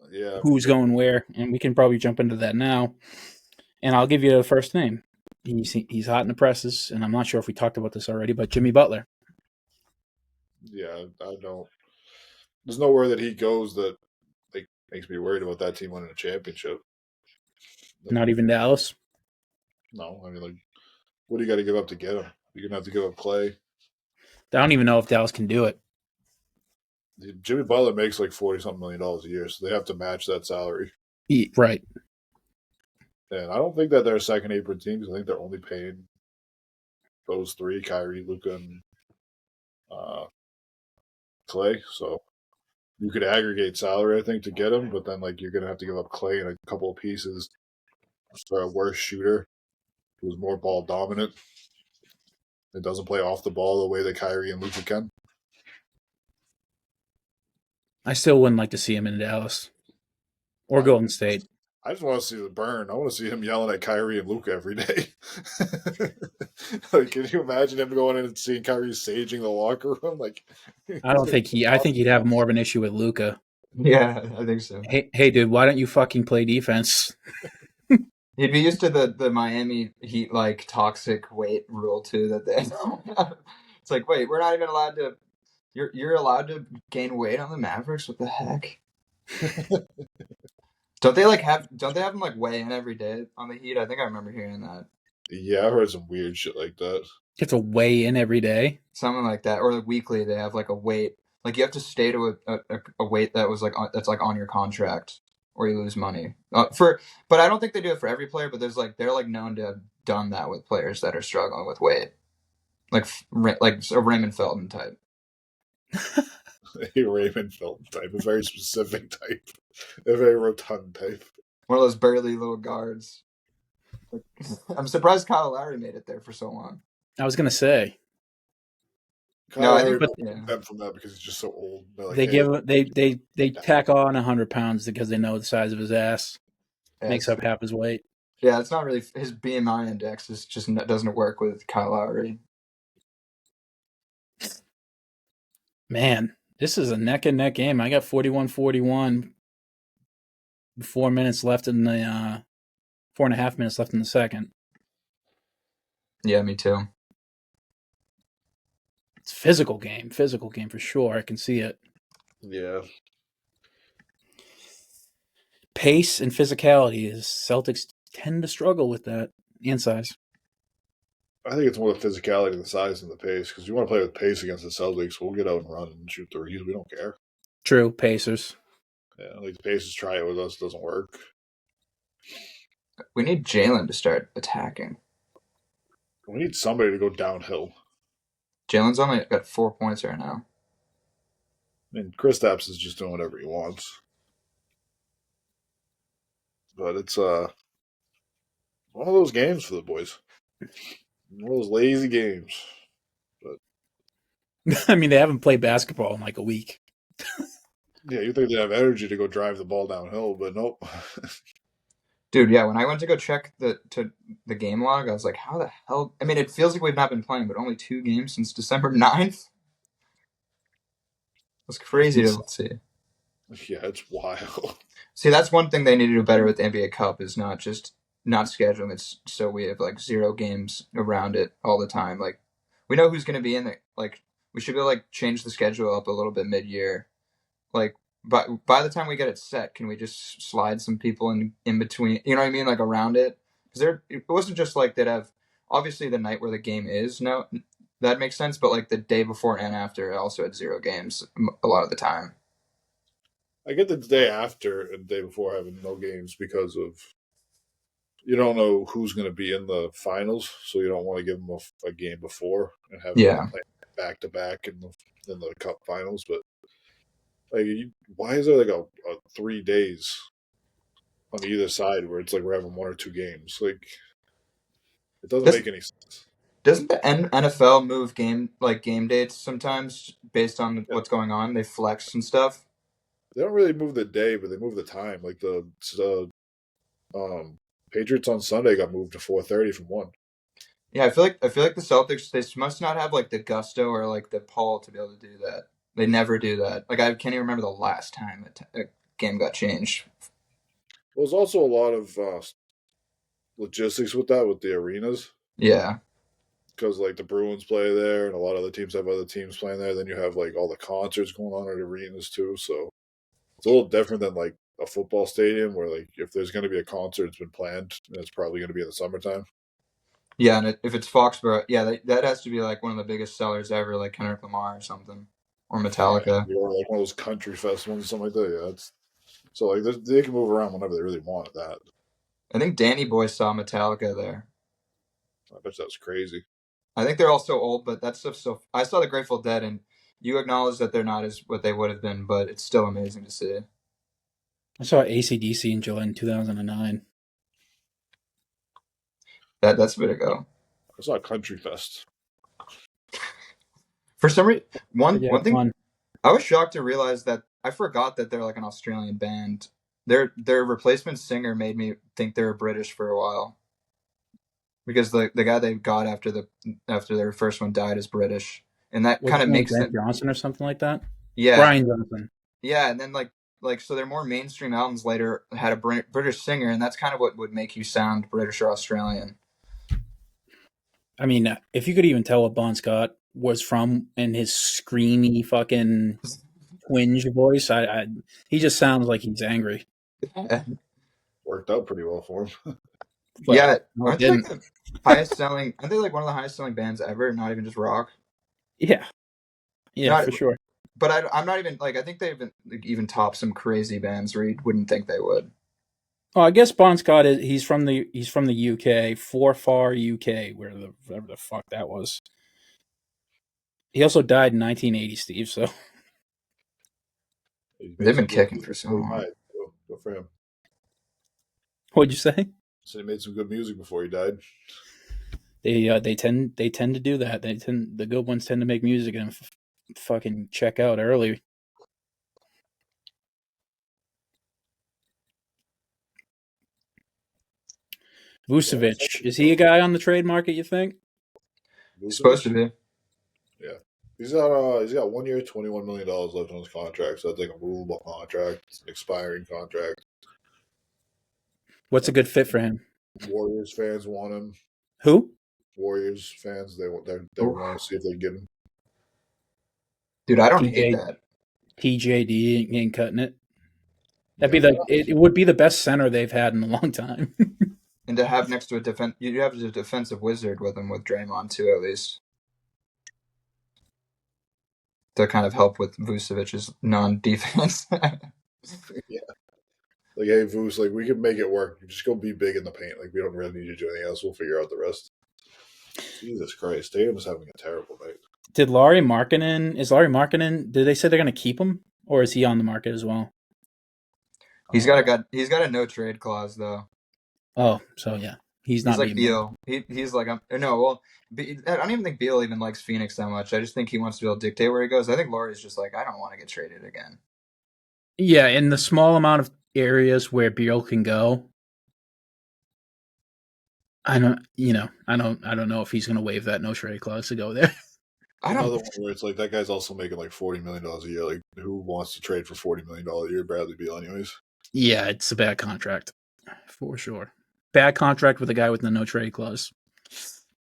Yeah, who's going where, and we can probably jump into that now. And I'll give you the first name. He's hot in the presses, and I'm not sure if we talked about this already, but Jimmy Butler. Yeah, I don't. There's nowhere that he goes that like makes me worried about that team winning a championship. Not even Dallas. No, I mean, like, what do you got to give up to get him? You're gonna have to give up Clay. I don't even know if Dallas can do it. Jimmy Butler makes like $40-something million a year, so they have to match that salary. Right. And I don't think that they're a second apron team, because I think they're only paying those 3, Kyrie, Luka, and Clay. So you could aggregate salary, I think, to get him, but then like you're gonna have to give up Clay and a couple of pieces for a worse shooter who's more ball dominant. It doesn't play off the ball the way that Kyrie and Luka can. I still wouldn't like to see him in Dallas or Golden State. I just want to see the burn. I want to see him yelling at Kyrie and Luka every day. Like, can you imagine him going in and seeing Kyrie saging the locker room? Like, I think he'd have more of an issue with Luka. Yeah, I think so. Hey, dude, why don't you fucking play defense? He'd be used to the Miami Heat like toxic weight rule too. That they, it's like, wait, we're not even allowed to. You're allowed to gain weight on the Mavericks. What the heck? Don't they have them like weigh in every day on the Heat? I think I remember hearing that. Yeah, I heard some weird shit like that. You have to weigh in every day. Something like that, or like weekly they have like a weight. Like you have to stay to a weight that was like that's like on your contract, or you lose money. But I don't think they do it for every player. But they're like known to have done that with players that are struggling with weight, like a Raymond Felton type. A Raymond Felton type, a very specific type, a very rotund type. One of those burly little guards. I'm surprised Kyle Lowry made it there for so long. I was gonna say. Kyle Lowry went from that because he's just so old. Like, they tack on 100 pounds because they know the size of his ass makes up half his weight. Yeah, it's not really his BMI index. Is just doesn't work with Kyle Lowry. Man, this is a neck and neck game. I got 41-41. 4 minutes left in the 4.5 minutes left in the second. Yeah, me too. It's a physical game for sure. I can see it. Yeah. Pace and physicality is Celtics tend to struggle with that, and size. I think it's more the physicality, the size, and the pace. Because you want to play with pace against the Celtics, we'll get out and run and shoot threes. We don't care. True, Pacers. Yeah, like the Pacers try it with us, doesn't work. We need Jalen to start attacking. We need somebody to go downhill. Jalen's only got 4 points right now. I mean, Kristaps is just doing whatever he wants. But it's one of those games for the boys. One of those lazy games. But I mean, they haven't played basketball in like a week. yeah, you think they have energy to go drive the ball downhill, but nope. Dude, yeah, when I went to go check the game log, I was like, how the hell? I mean, it feels like we've not been playing, but only 2 games since December 9th? It's crazy to see. Yeah, it's wild. See, that's one thing they need to do better with the NBA Cup is not scheduling it so we have like 0 games around it all the time. Like, we know who's going to be in it. Like, we should be able to like change the schedule up a little bit mid-year. Like, but by the time we get it set, can we just slide some people in between? You know what I mean? Like around it, because it wasn't just like they'd have obviously the night where the game is. No, that makes sense. But like the day before and after, it also had 0 games a lot of the time. I get the day after and the day before having no games because of you don't know who's going to be in the finals, so you don't want to give them a game before and have them play back to back in the Cup finals. But like, why is there like a 3 days on either side where it's like we're having 1 or 2 games? Like, it doesn't make any sense. Doesn't the NFL move game dates sometimes based on what's going on? They flex and stuff. They don't really move the day, but they move the time. Like the Patriots on Sunday got moved to 4:30 from 1. Yeah, I feel like the Celtics, they must not have like the gusto or like the pull to be able to do that. They never do that. Like, I can't even remember the last time a game got changed. Well, there's also a lot of logistics with that with the arenas. Yeah. Because like the Bruins play there, and a lot of other teams have other teams playing there. Then you have like all the concerts going on at arenas too. So it's a little different than like a football stadium where like if there's going to be a concert, it's been planned, and it's probably going to be in the summertime. Yeah, and if it's Foxborough, yeah, that has to be like one of the biggest sellers ever, like Kendrick Lamar or something, or Metallica. Yeah, or like one of those country festivals or something like that. Yeah, it's so like they can move around whenever they really want. That I think Danny Boy saw Metallica there. I bet that's crazy. I think they're all so old, but that stuff's so. I saw the Grateful Dead, and you acknowledge that they're not as what they would have been, but it's still amazing to see. I saw AC/DC in July in 2009. That's a bit ago. I saw Country Fest. For some reason, one thing fun. I was shocked to realize that I forgot that they're like an Australian band. Their replacement singer made me think they were British for a while. Because the guy they got after their first one died is British, and that kind of makes Brent Johnson or something like that. Yeah, Brian Johnson. Yeah, and then like so their more mainstream albums later had a British singer, and that's kind of what would make you sound British or Australian. I mean, if you could even tell what Bon Scott was from and his screamy fucking twinge voice, he just sounds like he's angry. Worked out pretty well for him. Well, yeah, aren't they like the highest selling? Aren't they like one of the highest selling bands ever? Not even just rock. Yeah, for sure. But I'm not even like I think they've even topped some crazy bands where you wouldn't think they would. Oh, I guess Bon Scott he's from the UK, Forfar UK, wherever the fuck that was. He also died in 1980, Steve. So they've been kicking for so long. Good for him. What'd you say? So he made some good music before he died. They tend to do that. The good ones tend to make music and fucking check out early. Vucevic, is he a guy on the trade market, you think? He's supposed to be. Yeah. He's got 1 year, $21 million left on his contract, so that's like a movable contract, expiring contract. What's a good fit for him? Warriors fans want him. Who? Warriors fans, they want to see if they can get him. Dude, I don't hate TJ that. TJD ain't cutting it. That'd be Yeah, it would be the best center they've had in a long time. And to have next to you have a defensive wizard with him with Draymond too, at least to kind of help with Vucevic's non-defense. yeah. Like, hey, Voos, like we can make it work. You just go be big in the paint. Like we don't really need you to do anything else. We'll figure out the rest. Jesus Christ, Tatum's having a terrible night. Is Lauri Markkinen? Did they say they're going to keep him, or is he on the market as well? He's got a no trade clause though. Oh, so yeah, he's not like being Beal. He's like no. Well, I don't even think Beal even likes Phoenix that much. I just think he wants to be able to dictate where he goes. I think Lauri's just like, I don't want to get traded again. Yeah, in the small amount of areas where Beal can go, I don't know if he's going to waive that no trade clause to go there. Another one where it's like that guy's also making like $40 million a year. Like, who wants to trade for $40 million a year? Bradley Beal, anyways. Yeah, it's a bad contract for sure. Bad contract with a guy with the no trade clause.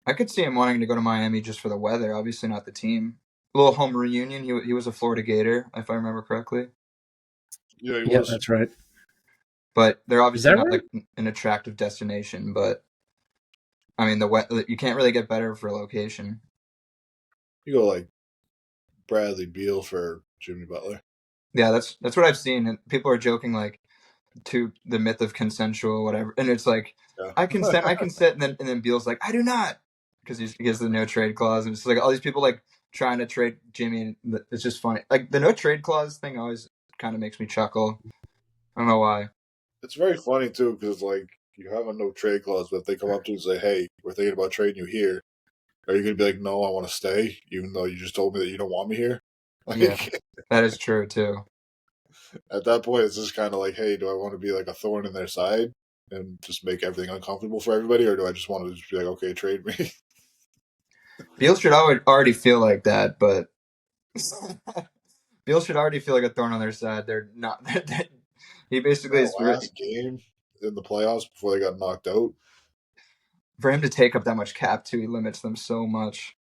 I could see him wanting to go to Miami just for the weather. Obviously, not the team. A little home reunion. He was a Florida Gator, if I remember correctly. Yeah, Yeah, that's right. But they're obviously not right? like an attractive destination. But I mean, you can't really get better for a location. You go like Bradley Beal for Jimmy Butler. Yeah, that's what I've seen, and people are joking like to the myth of consensual whatever, and it's like Yeah. I consent, and then Beal's like I do not because he has the no trade clause, and it's like all these people like trying to trade Jimmy, and it's just funny. Like the no trade clause thing always kind of makes me chuckle. I don't know why. It's very funny too because like you have a no trade clause, but if they come up to you and say, "Hey, we're thinking about trading you here," are you gonna be like, "No, I want to stay," even though you just told me that you don't want me here? Like, Yeah, that is true too. At that point, it's just kind of like, "Hey, do I want to be like a thorn in their side and just make everything uncomfortable for everybody, or do I just want to just be like, okay, trade me?" Beal should already feel like that, but Beal should already feel like a thorn on their side. They're not. He basically is last game in the playoffs before they got knocked out. For him to take up that much cap too, he limits them so much.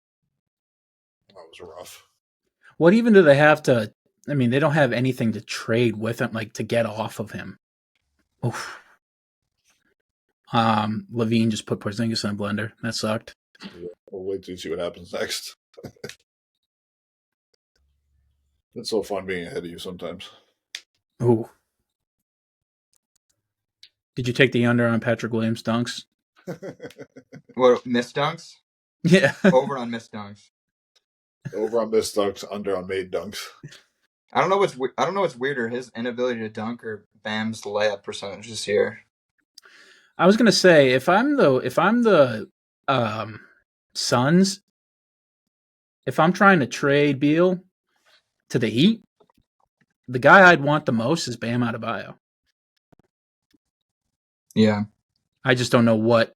That was rough. What even do they have to? I mean, they don't have anything to trade with him, like to get off of him. Oof. Levine just put Porzingis in a blender. That sucked. Yeah, we'll wait to see what happens next. It's so fun being ahead of you sometimes. Ooh. Did you take the under on Patrick Williams dunks? What, missed dunks? Yeah. Over on missed dunks. Over on missed dunks, under on made dunks. I don't know what's weirder, his inability to dunk or Bam's layup percentage this year. I was gonna say if I'm the Suns, if I'm trying to trade Beal to the Heat, the guy I'd want the most is Bam Adebayo. Yeah. I just don't know what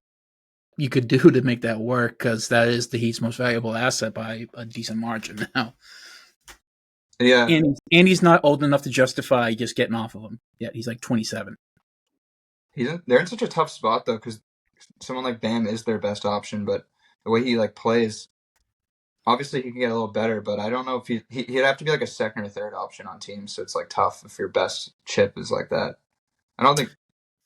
you could do to make that work because that is the Heat's most valuable asset by a decent margin now. Yeah. And he's not old enough to justify just getting off of him yet. He's like 27. They're in such a tough spot though, because someone like Bam is their best option, but the way he like plays, obviously he can get a little better, but I don't know if he'd have to be like a second or third option on teams, so it's like tough if your best chip is like that. I don't think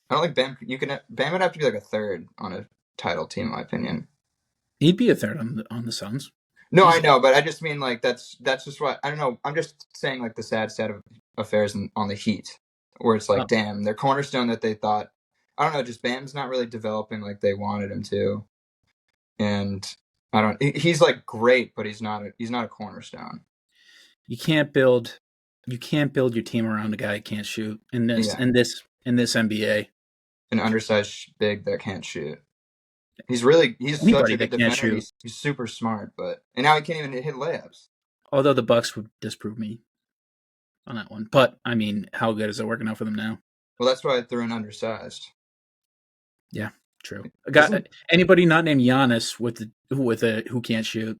Bam would have to be like a third on a title team, in my opinion. He'd be a third on the Suns. No, I know, but I just mean like that's just what I don't know. I'm just saying like the sad state of affairs on the Heat, where it's like, damn, their cornerstone that they thought, I don't know, just Bam's not really developing like they wanted him to, and he's like great, but he's not a cornerstone. You can't build your team around a guy that can't shoot in this NBA. An undersized big that can't shoot. He's such a good defender. He's super smart, and now he can't even hit layups. Although the Bucks would disprove me on that one, but I mean, how good is it working out for them now? Well, that's why I threw in undersized. Yeah, true. Anybody not named Giannis who can't shoot?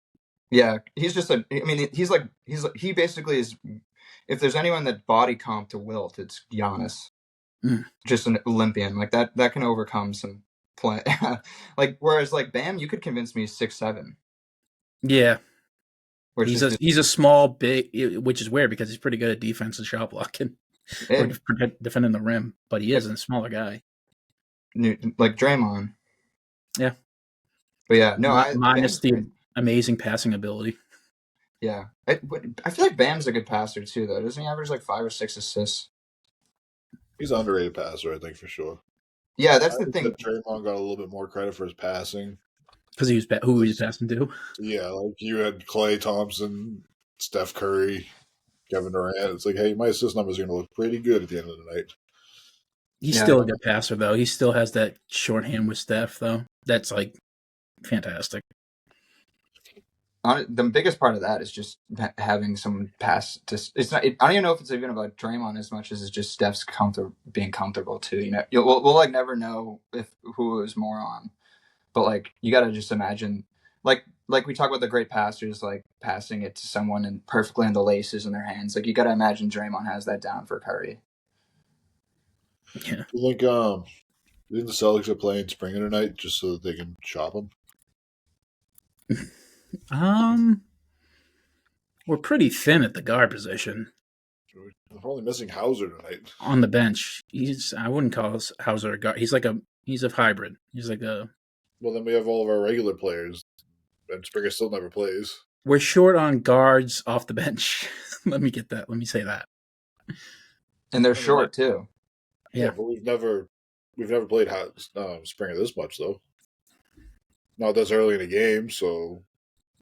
Yeah, he's just he basically is. If there's anyone that body comp to Wilt, it's Giannis. Just an Olympian like that can overcome some play. Like whereas like Bam, you could convince me he's 6'7". Yeah, which He's is a just he's a small, big, which is weird because he's pretty good at defense and shot blocking or defending the rim, but he is a smaller guy. like Draymond. Yeah, But yeah, no, minus Bam's the great. amazing passing ability. Yeah, I feel like Bam's a good passer too, though. Doesn't he average like 5 or 6 assists? He's an underrated passer, I think, for sure. Yeah, I that's the think that thing. Draymond got a little bit more credit for his passing. Because who he was passing to. Yeah, like you had Klay Thompson, Steph Curry, Kevin Durant. It's like, hey, my assist numbers are going to look pretty good at the end of the night. He's Yeah, still a good passer, though. He still has that shorthand with Steph, though. That's like fantastic. the biggest part of that is just having someone pass. It's not. I don't even know if it's even about Draymond as much as it's just Steph's being comfortable too. You know, we'll like never know if who it was more on, but like you got to just imagine, like we talk about the great passers, like passing it to someone and perfectly on the laces in their hands. Like you got to imagine Draymond has that down for Curry. Yeah. You think the Celtics are playing Springer tonight just so that they can shop him? We're pretty thin at the guard position. We're only missing Hauser tonight. On the bench, I wouldn't call Hauser a guard. He's a hybrid. He's like a. Well, then we have all of our regular players, and Springer still never plays. We're short on guards off the bench. Let me say that. And they're short too. Yeah, but we've never played Springer this much though. Not this early in the game, so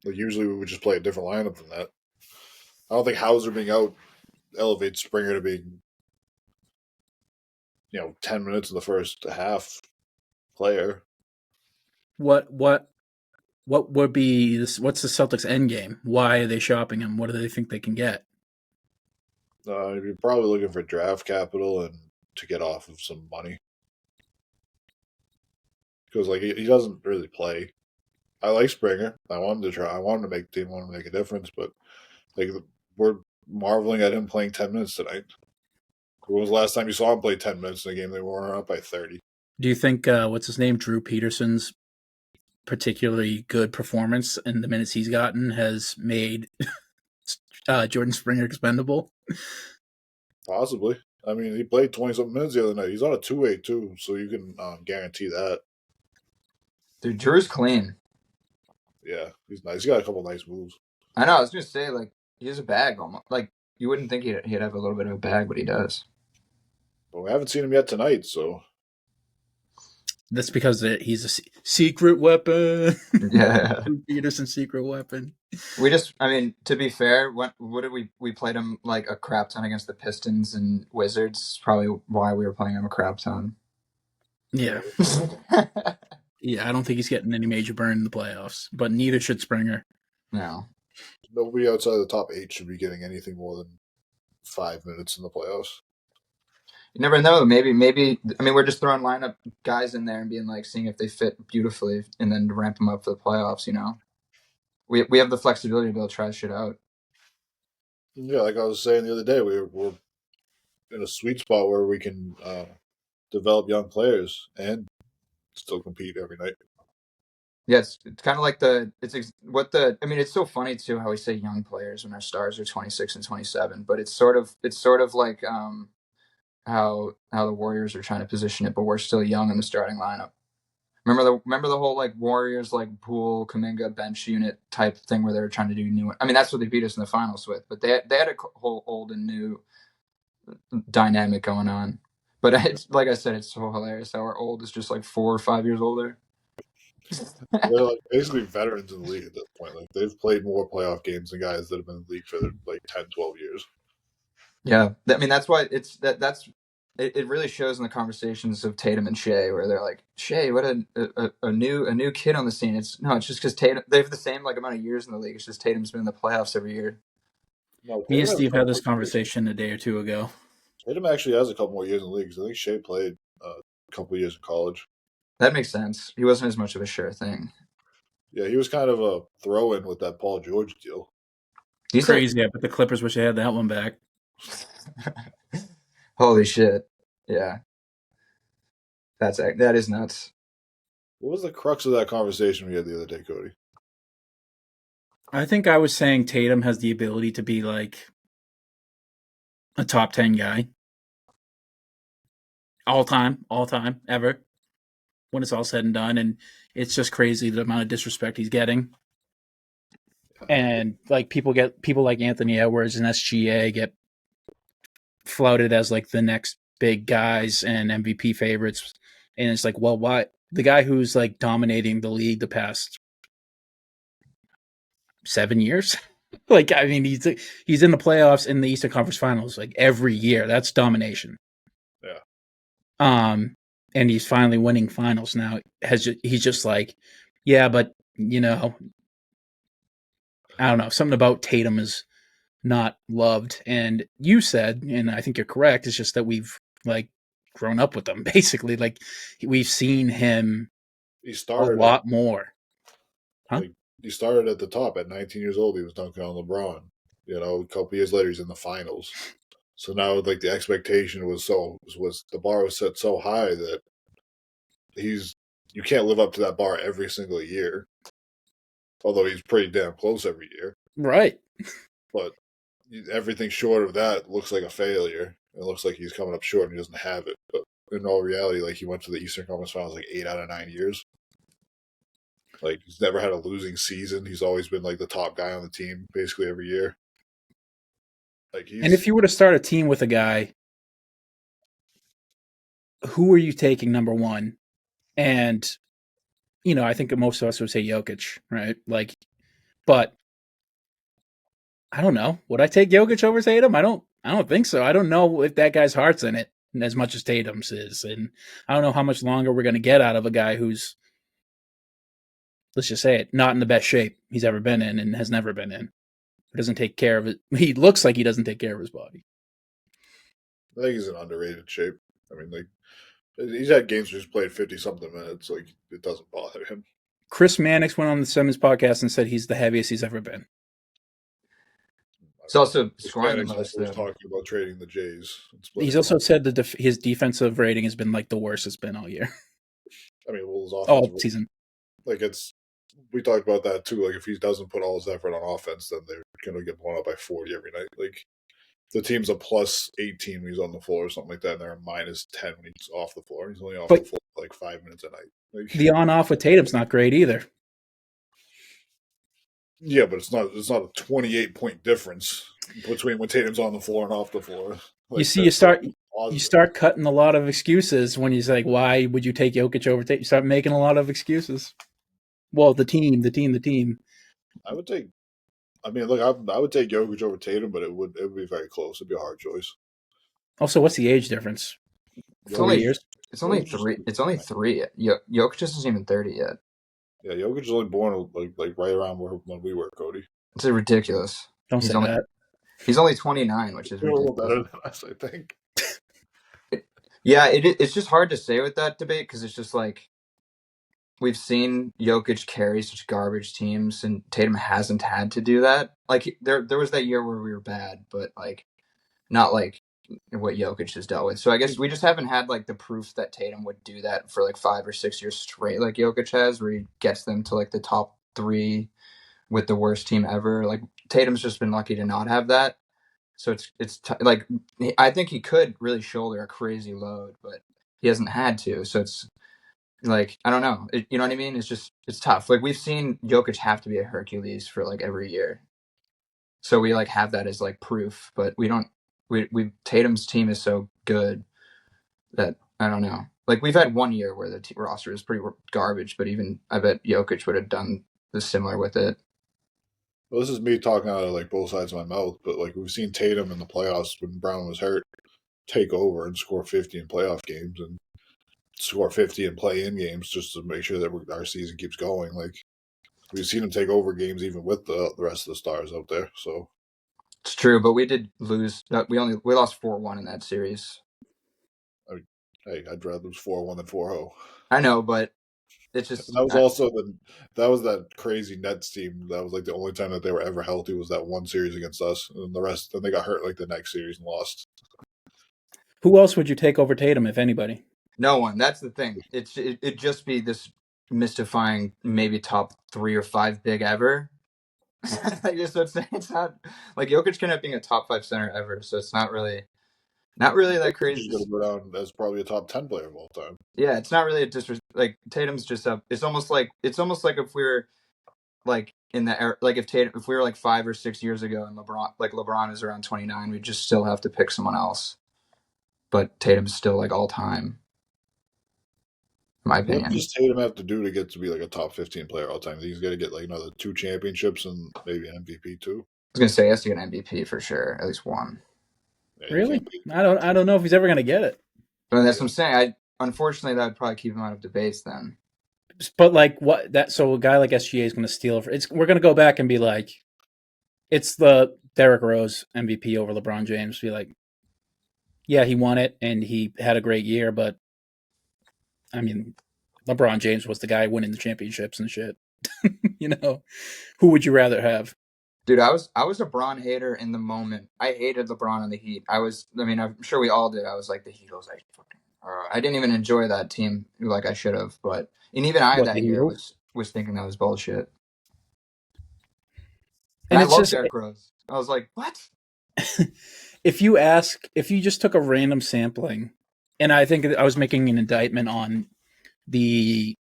like usually we would just play a different lineup than that. I don't think Hauser being out elevates Springer to being 10 minutes in the first half player. What would be this? What's the Celtics' end game? Why are they shopping him? What do they think they can get? You're probably looking for draft capital and to get off of some money because like he doesn't really play. I like Springer. I want him to try. I want him to make the team. I want him to make a difference. But like we're marveling at him playing 10 minutes tonight. When was the last time you saw him play 10 minutes in a game they were up by 30? Do you think what's his name, Drew Peterson's particularly good performance in the minutes he's gotten has made Jordan Springer expendable? Possibly. I mean, he played 20-something minutes the other night. He's on a 2-8 too, so you can guarantee that. Dude, Drew's clean. Yeah, he's nice. He's got a couple nice moves. I know. I was gonna say like he has a bag almost. Like you wouldn't think he'd have a little bit of a bag, but he does. But we haven't seen him yet tonight, so That's because he's a secret weapon. Yeah, Drew Peterson's secret weapon. I mean, to be fair, what did we played him like a crap ton against the Pistons and Wizards. Probably why we were playing him a crap ton. Yeah. Yeah, I don't think he's getting any major burn in the playoffs, but neither should Springer. No. nobody outside the top 8 should be getting anything more than 5 minutes in the playoffs. You never know. Maybe. I mean, we're just throwing lineup guys in there and being like, seeing if they fit beautifully, and then ramp them up for the playoffs. You know, we have the flexibility to be able to try shit out. Yeah, like I was saying the other day, we're in a sweet spot where we can develop young players and still compete every night. Yes, it's kind of like I mean, it's so funny too how we say young players when our stars are 26 and 27, but it's sort of like how the Warriors are trying to position it, but we're still young in the starting lineup. Remember the whole like Warriors like Poole Kuminga bench unit type thing where they were trying to do new. I mean, that's what they beat us in the finals with, but they had a whole old and new dynamic going on. But it's like I said, it's so hilarious how our old is just like 4 or 5 years older. They're like basically veterans in the league at this point. Like they've played more playoff games than guys that have been in the league for like 10, 12 years. Yeah, I mean that's why it really shows in the conversations of Tatum and Shea where they're like, Shea, what a new kid on the scene. It's just because Tatum, they have the same like amount of years in the league. It's just Tatum's been in the playoffs every year. No, Me and Tatum Steve had this conversation a day or two ago. Tatum actually has a couple more years in the league. 'Cause I think Shea played a couple years in college. That makes sense. He wasn't as much of a sure thing. Yeah, he was kind of a throw-in with that Paul George deal. He's Crazy, but the Clippers wish they had that one back. Holy shit! Yeah, that is nuts. What was the crux of that conversation we had the other day, Cody? I think I was saying Tatum has the ability to be like a top 10 guy. All time, ever. When it's all said and done. And it's just crazy the amount of disrespect he's getting. And like people like Anthony Edwards and SGA get flouted as like the next big guys and MVP favorites. And it's like, well, why the guy who's like dominating the league the past 7 years? Like, I mean, he's in the playoffs in the Eastern Conference Finals like every year. That's domination. Yeah. And he's finally winning finals now. He's just like, yeah, but you know, I don't know, something about Tatum is not loved. And you said, and I think you're correct, it's just that we've like grown up with him basically. Like we've seen him He a started lot more. Huh? Like he started at the top at 19 years old. He was dunking on LeBron. You know, a couple years later, he's in the finals. So now, like the expectation was the bar was set so high that you can't live up to that bar every single year. Although he's pretty damn close every year, Right. but everything short of that looks like a failure. It looks like he's coming up short and he doesn't have it. But in all reality, like he went to the Eastern Conference Finals like 8 out of 9 years. Like he's never had a losing season. He's always been like the top guy on the team basically every year. Like And if you were to start a team with a guy, who are you taking number one? And I think most of us would say Jokic, right? Like, but I don't know. Would I take Jokic over Tatum? I don't think so. I don't know if that guy's heart's in it as much as Tatum's is, and I don't know how much longer we're going to get out of a guy who's, let's just say it, not in the best shape he's ever been in and has never been in. He doesn't take care of it. He looks like he doesn't take care of his body. I think he's in underrated shape. I mean, like he's had games where he's played 50-something minutes. Like it doesn't bother him. Chris Mannix went on the Simmons podcast and said he's the heaviest he's ever been. He's also scoring the most. Was talking about trading the Jays. He's also said that his defensive rating has been like the worst it's been all year. I mean, well, his offense all season. Like we talked about that too. Like if he doesn't put all his effort on offense, then they're going to get blown up by 40 every night. Like the team's a plus 18 when he's on the floor or something like that, and they're a minus 10 when he's off the floor. He's only off the floor like 5 minutes a night. Like, the on-off with Tatum's not great either. Yeah, but it's not a 28-point difference between when Tatum's on the floor and off the floor. Like, you start cutting a lot of excuses when he's like, why would you take Jokic over Tatum? You start making a lot of excuses. Well, the team. I would take. I mean, look, I would take Jokic over Tatum, but it would be very close. It'd be a hard choice. Also, what's the age difference? 4 years. It's only 3. It's only 3. Jokic isn't even 30 yet. Yeah, Jokic is only born like right around when we were, Cody. It's ridiculous. Don't say that. He's only 29, which is a little better than us, I think. Yeah, it's just hard to say with that debate because it's just like we've seen Jokic carry such garbage teams, and Tatum hasn't had to do that. Like there was that year where we were bad, but like not like what Jokic has dealt with. So I guess we just haven't had like the proof that Tatum would do that for like 5 or 6 years straight, like Jokic has, where he gets them to like the top 3 with the worst team ever. Like Tatum's just been lucky to not have that. So like I think he could really shoulder a crazy load, but he hasn't had to. So it's like I don't know. You know what I mean? It's tough. Like we've seen Jokic have to be a Hercules for like every year. So we like have that as like proof, but we don't. We Tatum's team is so good that I don't know. Like we've had 1 year where the roster is pretty garbage, but even I bet Jokic would have done this similar with it. Well, this is me talking out of like both sides of my mouth, but like we've seen Tatum in the playoffs when Brown was hurt take over and score 50 in playoff games and score 50 in play-in games just to make sure that our season keeps going. Like we've seen him take over games even with the rest of the stars out there. So it's true, but we did lose. We lost 4-1 in that series. I mean, hey, I'd rather lose 4-1 than 4-0. I know, but it's just that was also that crazy Nets team. That was like the only time that they were ever healthy was that one series against us, and the rest. Then they got hurt like the next series and lost. Who else would you take over Tatum, if anybody? No one. That's the thing. It'd just be this mystifying, maybe top 3 or 5 big ever, So it's not like Jokic can end up being a top 5 center ever, so it's not really that crazy. He's going to go down as probably a top 10 player of all time. Yeah, it's not really a like Tatum's just up. It's almost like if we were like in the era, like if we were like 5 or 6 years ago and LeBron is around 29, we just still have to pick someone else. But Tatum's still like all time. In my opinion. What does Tatum have to do to get to be like a top 15 player all time? He's got to get like another 2 championships and maybe an MVP too. I was gonna say he has to get an MVP for sure, at least one. Yeah, Really? I don't know if he's ever gonna get it. But that's what I'm saying. Unfortunately that would probably keep him out of debates then. But like what that so a guy like SGA is gonna steal we're gonna go back and be like, it's the Derrick Rose MVP over LeBron James. Be like, yeah, he won it and he had a great year, but I mean, LeBron James was the guy winning the championships and shit. You know, who would you rather have? Dude, I was a LeBron hater in the moment. I hated LeBron on the Heat. I'm sure we all did. I was like, the Heat was like fucking. I didn't even enjoy that team like I should have. And even I that year was thinking that was bullshit. And I loved Derrick Rose. I was like, what? If you just took a random sampling, and I think I was making an indictment on the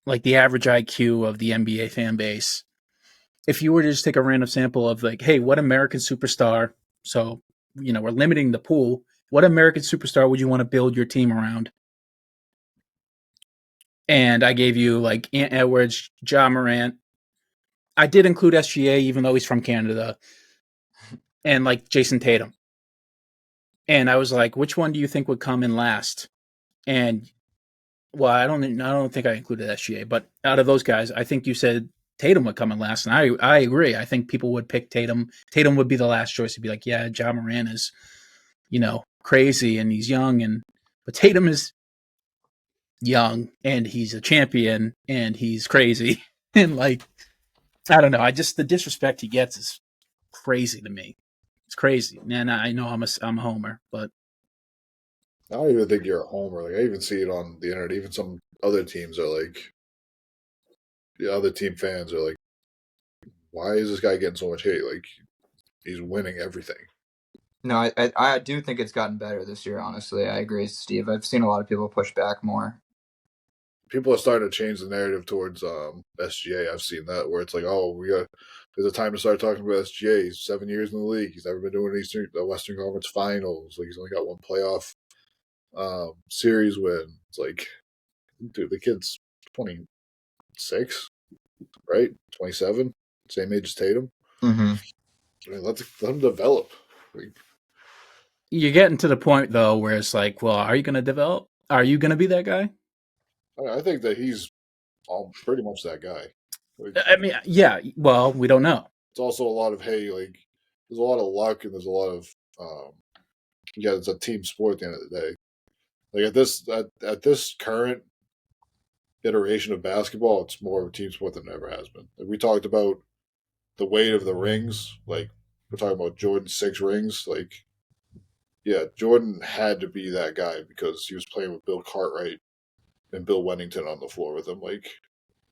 average IQ of the NBA fan base. If you were to just take a random sample of like, hey, what American superstar? So, we're limiting the pool. What American superstar would you want to build your team around? And I gave you like Ant Edwards, Ja Morant. I did include SGA, even though he's from Canada, and like Jason Tatum. And I was like, which one do you think would come in last? And well, I don't think I included SGA, but out of those guys, I think you said Tatum would come in last, and I agree. I think people would pick Tatum. Tatum would be the last choice to be like, yeah, Ja Morant is, crazy and he's young, but Tatum is young and he's a champion and he's crazy and like, I don't know. The disrespect he gets is crazy to me. It's crazy, and I know I'm a homer, but I don't even think you're a homer. Like I even see it on the internet. Even some other teams are like, the other team fans are like, why is this guy getting so much hate? Like he's winning everything. No, I do think it's gotten better this year. Honestly, I agree, Steve. I've seen a lot of people push back more. People are starting to change the narrative towards SGA. I've seen that where it's like, oh, there's a time to start talking about SGA. He's 7 years in the league. He's never been doing the Western Conference Finals. Like he's only got one playoff series win. It's like, dude, the kid's 26, right? 27, same age as Tatum. Mm-hmm. I mean, let him develop. You're getting to the point though where it's like, well, are you going to develop? Are you going to be that guy? I think that he's pretty much that guy. Like, I mean, yeah. Well, we don't know. It's also a lot of there's a lot of luck and there's a lot of it's a team sport at the end of the day. Like at this current iteration of basketball, it's more of a team sport than it ever has been. Like we talked about the weight of the rings. Like we're talking about Jordan's 6 rings. Like, yeah, Jordan had to be that guy because he was playing with Bill Cartwright and Bill Wennington on the floor with him. Like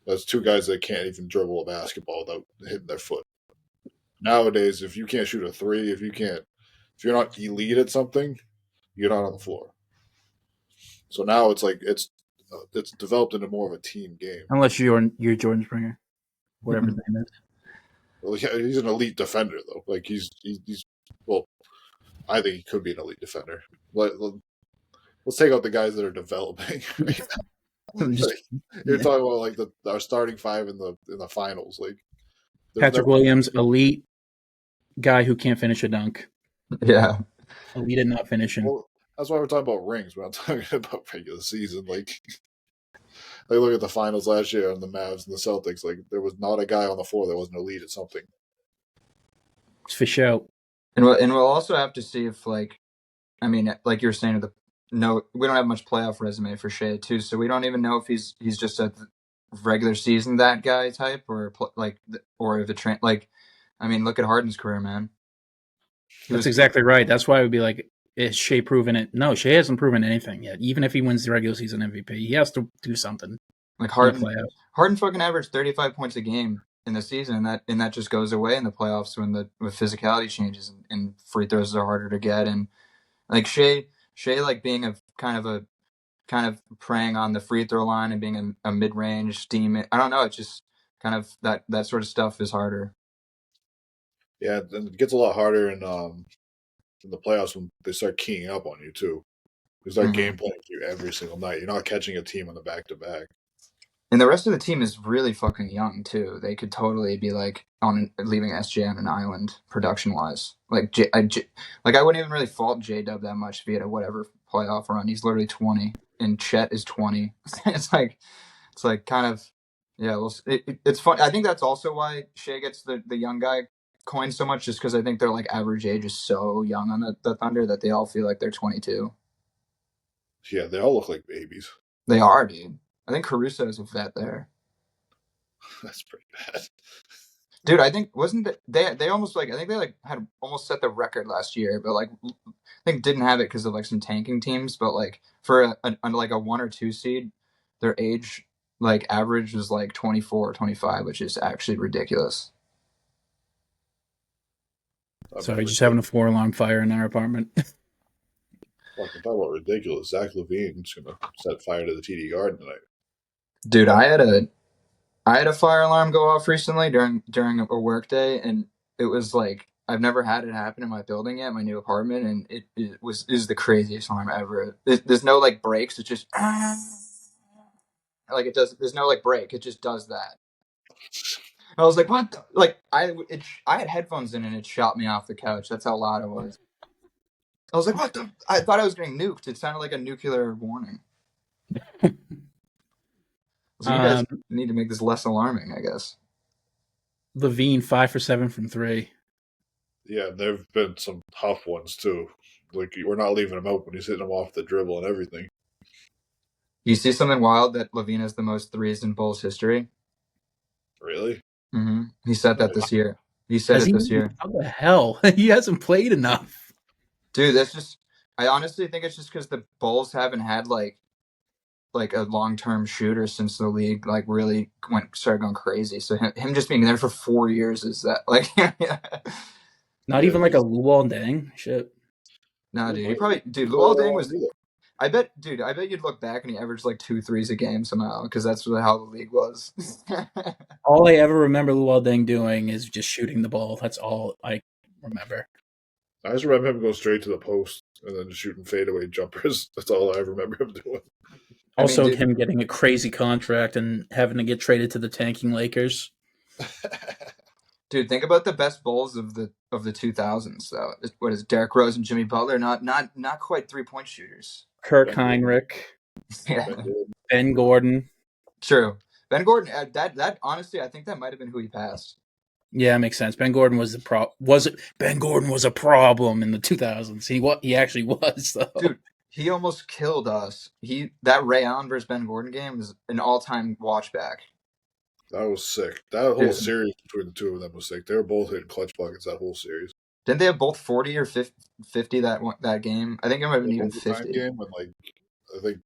that's 2 guys that can't even dribble a basketball without hitting their foot. Nowadays, if you can't shoot a 3, if you're not elite at something, you're not on the floor. So now it's like it's developed into more of a team game. Unless you're Jordan Springer, whatever his name is. Well, yeah, he's an elite defender though. Like he's well, I think he could be an elite defender. Let's take out the guys that are developing. You're talking about like our starting 5 in the finals. Like Patrick Williams, elite guy who can't finish a dunk. Yeah, elite at not finishing. Well, that's why we're talking about rings. We're not talking about regular season. Like look at the finals last year and the Mavs and the Celtics. Like there was not a guy on the floor that wasn't elite at something. It's for show. And we'll also have to see if like you were saying, we don't have much playoff resume for Shea too, so we don't even know if he's just a regular season that guy type or if look at Harden's career, man. That's exactly right. That's why I would be like, is Shea proven it? No, Shea hasn't proven anything yet. Even if he wins the regular season MVP, he has to do something. Like Harden fucking averaged 35 points a game in the season, and that just goes away in the playoffs when the physicality changes and free throws are harder to get, and like Shea like being a kind of preying on the free throw line and being a mid range steam. I don't know. It's just kind of that sort of stuff is harder. Yeah, and it gets a lot harder in the playoffs when they start keying up on you too. They start game playing you every single night. You're not catching a team on the back to back. And the rest of the team is really fucking young too. They could totally be like leaving SJ on an island production wise. Like I wouldn't even really fault J Dub that much if he had a whatever playoff run. He's literally 20, and Chet is 20. it's like kind of yeah. Well, it's fun. I think that's also why Shea gets the young guy coin so much, just because I think their like average age is so young on the Thunder that they all feel like they're 22. Yeah, they all look like babies. They are, dude. I think Caruso is a vet there. That's pretty bad. Dude, I think wasn't they almost like I think they like had almost set the record last year, but like I think didn't have it because of like some tanking teams. But like for like a 1 or 2 seed, their age like average was like 24 or 25, which is actually ridiculous. Sorry, just having a 4-alarm fire in our apartment. Fucking talk about ridiculous. Zach LaVine's gonna set fire to the TD Garden tonight. Dude, I had a fire alarm go off recently during a work day, and it was like I've never had it happen in my building yet, my new apartment, and it is the craziest alarm ever. There's no like brakes, it just like it does. There's no like brake, it just does that. I was like, what? Like I had headphones in and it shot me off the couch. That's how loud it was. I was like, what the? I thought I was getting nuked. It sounded like a nuclear warning. So you guys need to make this less alarming, I guess. LaVine 5 for 7 from 3. Yeah, there've been some tough ones too. Like we're not leaving him open. He's hitting them off the dribble and everything. You see something wild that LaVine has the most threes in Bulls history? Really? Mm-hmm. He said that this year. He said it this year. How the hell? He hasn't played enough. Dude, that's just... I honestly think it's just because the Bulls haven't had, like a long-term shooter since the league, like, really started going crazy. So him just being there for 4 years is that, like... Not even like a Luol Deng? Shit. No, dude. He probably... Dude, Luol Deng was... I bet you'd look back and he averaged like 2 threes a game somehow, because that's how the league was. All I ever remember Luol Deng doing is just shooting the ball. That's all I remember. I just remember him going straight to the post and then just shooting fadeaway jumpers. That's all I remember him doing. Also, him getting a crazy contract and having to get traded to the tanking Lakers. Dude, think about the best Bulls of the 2000s, though. What is Derrick Rose and Jimmy Butler? Not quite 3-point shooters. Kirk Heinrich, Ben Gordon. True, Ben Gordon. That honestly, I think that might have been who he passed. Yeah, makes sense. Ben Gordon was Ben Gordon was a problem in the 2000s. He actually was, though. Dude, he almost killed us. That Ray Allen versus Ben Gordon game is an all-time watch back. That was sick. That whole series between the two of them was sick. They were both hitting clutch buckets that whole series. Didn't they have both 40 or 50 that game? I think it might have been even 50. Game when, like, I think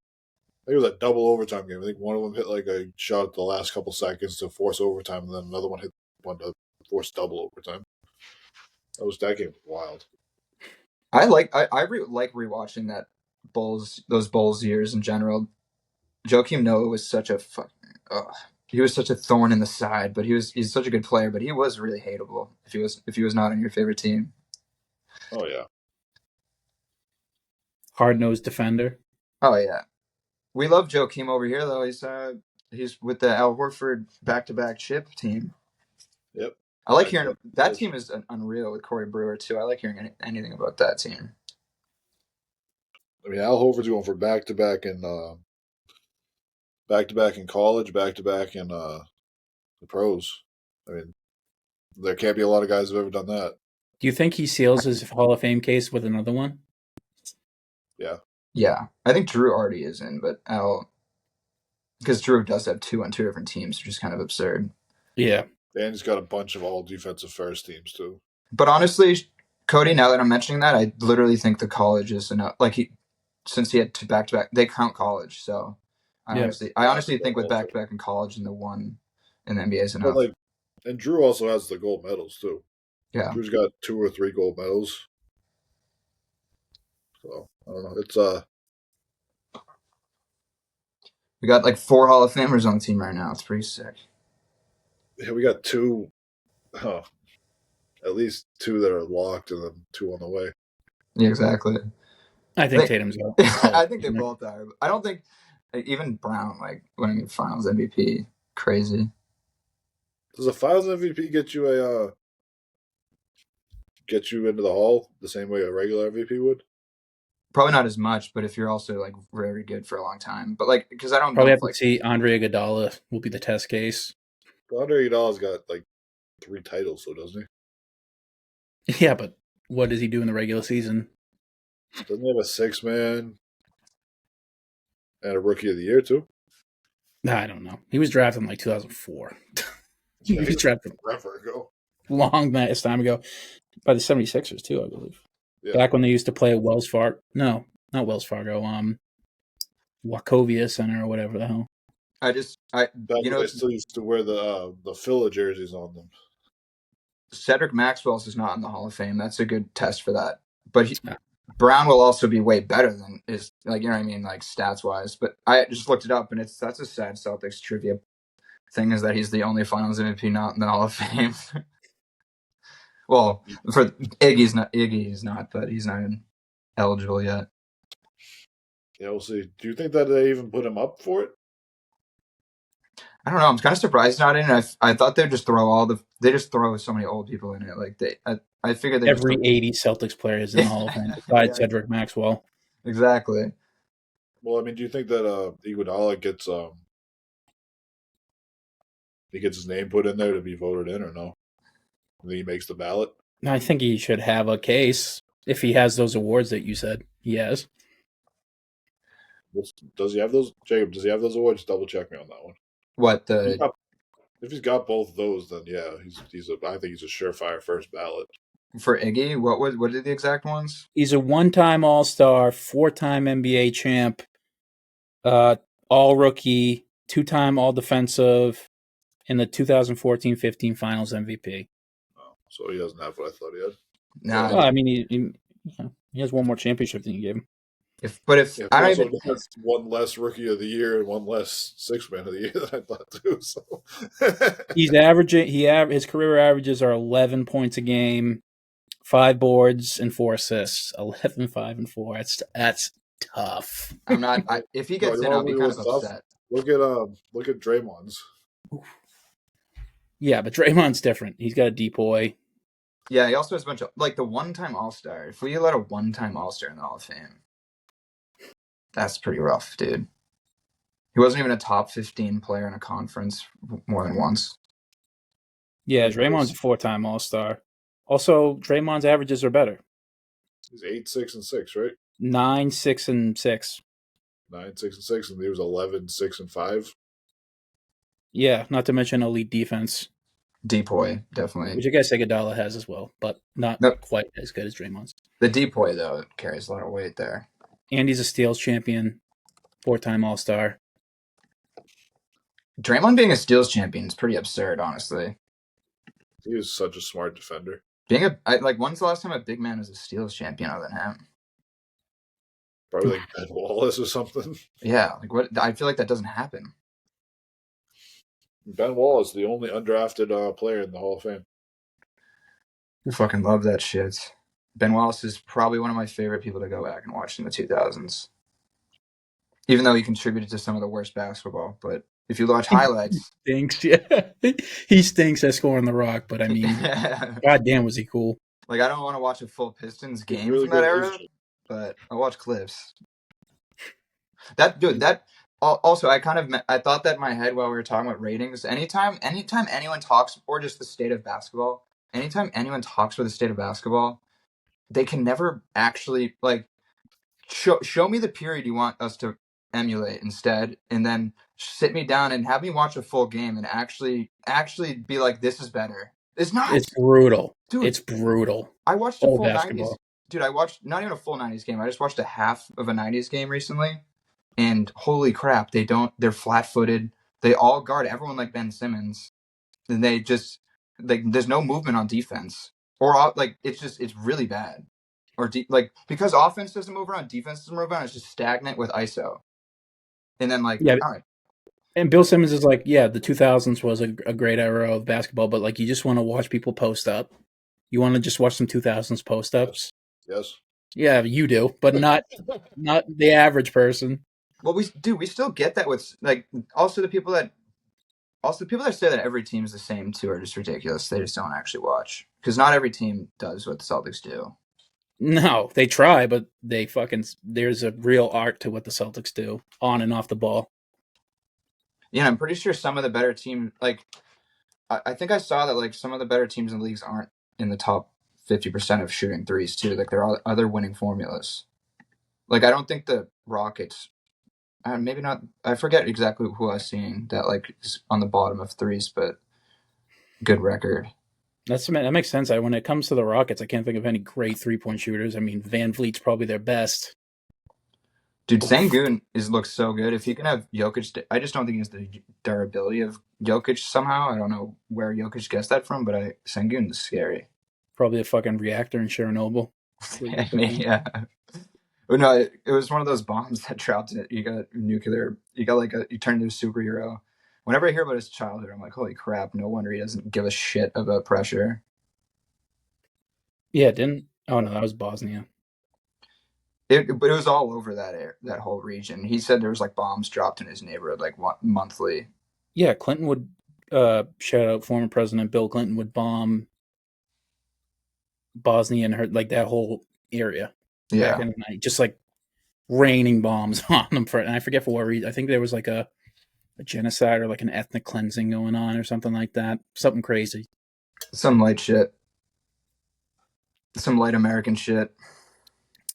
it was a double overtime game. I think one of them hit like a shot the last couple seconds to force overtime, and then another one hit one to force double overtime. That game was wild. I like rewatching those Bulls years in general. Joakim Noah was such a he was such a thorn in the side, but he's such a good player, but he was really hateable if he was not on your favorite team. Oh yeah. Hard-nosed defender. Oh yeah. We love Joakim over here though. He's with the Al Horford back-to-back chip team. Yep. I like hearing that team is unreal with Corey Brewer too. I like hearing anything about that team. I mean, Al Horford's going for back-to-back in college, back-to-back in the pros. I mean, there can't be a lot of guys who've ever done that. Do you think he seals his Hall of Fame case with another one? Yeah. Yeah. I think Drew already is in, but Al... Because Drew does have 2 on 2 different teams, which is kind of absurd. Yeah. And he's got a bunch of all defensive first teams, too. But honestly, Cody, now that I'm mentioning that, I literally think the college is enough. Like, since he had 2 back-to-back, they count college, so... I honestly think with back-to-back in college and the one in the NBA is enough. But, like, And Drew also has the gold medals too. Yeah. Drew's got 2 or 3 gold medals. So I don't know. It's We got like 4 Hall of Famers on the team right now. It's pretty sick. yeah, we got 2, at least 2 that are locked, and then 2 on the way. Yeah, exactly. I think Tatum's out. I think they both are. I don't think even Brown like winning the Finals MVP crazy. Does a Finals MVP get you into the Hall the same way a regular MVP would? Probably not as much, but if you're also like very good for a long time, but like because I don't Probably know have if like to see Andre Iguodala will be the test case. Andre Iguodala's got like 3 titles, so doesn't he? Yeah, but what does he do in the regular season? Doesn't he have a 6-man and a Rookie of the Year too? I don't know. He was drafted in like 2004. He was drafted forever ago. long time ago by the 76ers too, I believe. Yeah. Back when they used to play at Wells Fargo. No, not Wells Fargo. Wachovia Center or whatever the hell. Back when they still used to wear the Phila jerseys on them. Cedric Maxwell's is not in the Hall of Fame. That's a good test for that. But Brown will also be way better than is like you know what I mean, like stats wise. But I just looked it up, and that's a sad Celtics trivia thing is that he's the only Finals MVP not in the Hall of Fame. Well, for Iggy's not, but he's not even eligible yet. Yeah, we'll see. Do you think that they even put him up for it? I don't know. I'm kind of surprised not in it. I thought they'd just throw so many old people in it. Like I figured they every 80 Celtics player is in the Hall of Fame besides Cedric Maxwell. Exactly. Well, I mean, do you think that Iguodala gets his name put in there to be voted in, or no? And then he makes the ballot. I think he should have a case if he has those awards that you said he has. Does he have those, Jacob? Does he have those awards? Double check me on that one. What if he's got both of those, then yeah, I think he's a surefire first ballot. For Iggy, what are the exact ones? He's a one-time All-Star, 4-time NBA champ, All-Rookie, 2-time All-Defensive, and the 2014-15 Finals MVP. Oh, so he doesn't have what I thought he had. No, well, I mean he has one more championship than you gave him. If I don't even has one less Rookie of the Year and one less 6-man of the Year than I thought too. So he's averaging. His career averages are 11 points a game, 5 boards and 4 assists. 11, 5, and 4. That's tough. I'm not. If he gets in, I'll be kind of upset. Look at Draymond's. Yeah, but Draymond's different. He's got a depoy. Yeah, he also has a bunch of like the one-time All-Star. If we let a one-time All-Star in the Hall of Fame, that's pretty rough, dude. He wasn't even a top 15 player in a conference more than once. Yeah, Draymond's a 4-time All-Star. Also, Draymond's averages are better. He's 8, 6, and 6, right? 9, 6, and 6. 9, 6, and 6, and he was 11, 6, and 5. Yeah, not to mention elite defense. Depoy, definitely. Which I guess Iguodala has as well, but not quite as good as Draymond's. The Depoy, though, carries a lot of weight there. And he's a steals champion, 4-time All-Star. Draymond being a steals champion is pretty absurd, honestly. He was such a smart defender. When's the last time a big man was a steals champion other than him? Probably like Ben Wallace or something. Yeah, what? I feel like that doesn't happen. Ben Wallace, the only undrafted player in the Hall of Fame. I fucking love that shit. Ben Wallace is probably one of my favorite people to go back and watch in the 2000s. Even though he contributed to some of the worst basketball, but if you watch highlights, he stinks. Yeah, he stinks at scoring the rock. But I mean, goddamn, was he cool? Like I don't want to watch a full Pistons game from that era, but I watch clips. Also, I thought that in my head while we were talking about ratings. Anytime anyone talks, or just the state of basketball, anytime anyone talks about the state of basketball, they can never actually show me the period you want us to emulate instead, and then sit me down and have me watch a full game and actually be like, this is better. It's not. It's brutal, dude. It's brutal. I watched a full basketball. 90s. Dude, I watched not even a full 90s game. I just watched a half of a 90s game recently. And holy crap, they're flat-footed. They all guard everyone like Ben Simmons. And they just, like there's no movement on defense, or like it's really bad. Or like because offense doesn't move around, defense doesn't move around. It's just stagnant with ISO, and then like Yeah, all right, and Bill Simmons is like, yeah, the 2000s was a great era of basketball, but like you just want to watch people post up. You want to just watch some 2000s post Yes. ups. Yes. Yeah, you do, but not the average person. well we still get that with like also the people that say that every team is the same too are just ridiculous. They just don't actually watch because not every team does what the Celtics do. No, they try, but they fucking there's a real art to what the Celtics do on and off the ball. Yeah, I'm pretty sure some of the better teams like I think I saw that like some of the better teams in the leagues aren't in the top 50% of shooting threes too. Like there are other winning formulas. Like I don't think the Rockets, maybe not. I forget exactly who I was seeing that like is on the bottom of threes, but good record. That makes sense. When it comes to the Rockets, I can't think of any great 3-point shooters. I mean, Van Vliet's probably their best. Dude, Sengun looks so good. If he can have Jokic, I just don't think he has the durability of Jokic somehow. I don't know where Jokic gets that from, but Sengun is scary. Probably a fucking reactor in Chernobyl. I mean, yeah. Oh, no, it was one of those bombs that dropped it. You got nuclear. You got you turned into a superhero. Whenever I hear about his childhood, I'm like, holy crap! No wonder he doesn't give a shit about pressure. Yeah, didn't. Oh no, that was Bosnia. But it was all over that whole region. He said there was like bombs dropped in his neighborhood like monthly. Yeah, Clinton would shout out former President Bill Clinton would bomb Bosnia and her like that whole area back Yeah, in the night, just like raining bombs on them for. And I forget for what reason. I think there was like a genocide or like an ethnic cleansing going on or something like that. Something crazy. some light shit, some light American shit.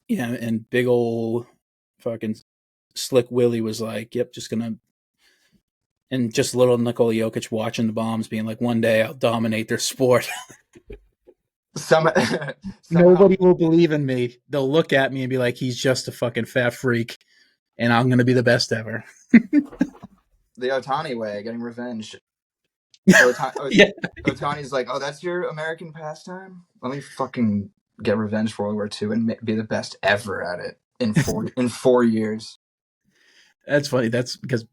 Yeah, and big old fucking Slick Willie was like, "Yep, just gonna." And just little Nikola Jokic watching the bombs, being like, "One day I'll dominate their sport." Some somehow Nobody will believe in me. They'll look at me and be like, "He's just a fucking fat freak," and I'm gonna be the best ever. the Otani way, getting revenge. Yeah, Otani's like, oh, that's your American pastime. Let me fucking get revenge for World War II and be the best ever at it in 4 years. that's funny. That's because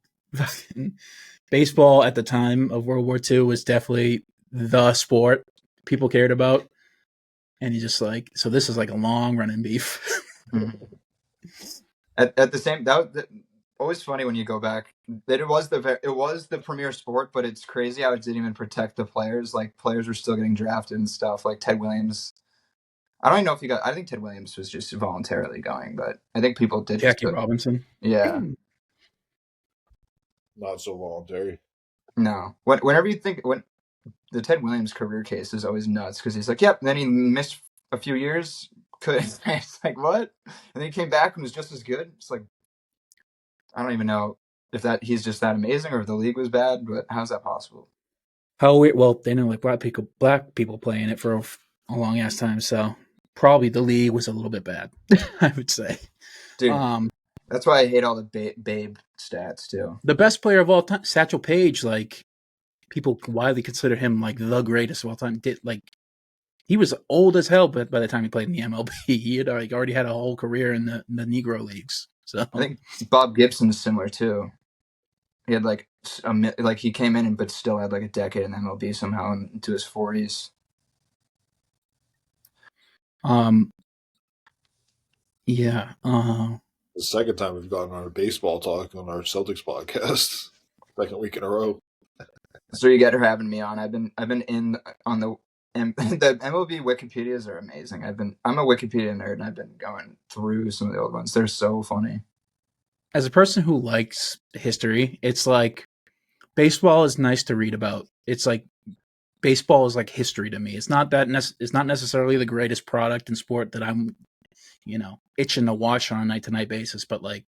baseball at the time of World War II was definitely the sport people cared about. And he's just like, so this is like a long running beef. Mm-hmm. At the same that always funny when you go back that it was the premier sport, but it's crazy how it didn't even protect the players. Like players were still getting drafted and stuff. Like Ted Williams. I don't even know if he got. I think Ted Williams was just voluntarily going, but I think people did. Jackie Robinson. Yeah. Not so voluntary. No. Whenever you think when the Ted Williams career case is always nuts because he's like, yep. Then he missed a few years. It's like what? And then he came back and was just as good. It's like I don't even know if that he's just that amazing or if the league was bad. But how's that possible? Well, they know like black people playing it for a long ass time, so probably the league was a little bit bad. I would say. Dude, that's why I hate all the babe stats too. The best player of all time, Satchel Paige, like people widely consider him like the greatest of all time. He was old as hell, but by the time he played in the MLB, he had like already had a whole career in the Negro leagues. So I think Bob Gibson is similar too. He had like he came in but still had like a decade in the MLB somehow into his 40s. Yeah. The second time we've gone on a baseball talk on our Celtics podcast. Second week in a row. So you get her having me on. I've been in on the MLB Wikipedias are amazing. I'm a Wikipedia nerd and I've been going through some of the old ones. They're so funny. As a person who likes history, it's like baseball is nice to read about. It's like baseball is like history to me. It's not necessarily the greatest product in sport that I'm, itching to watch on a night to night basis. But like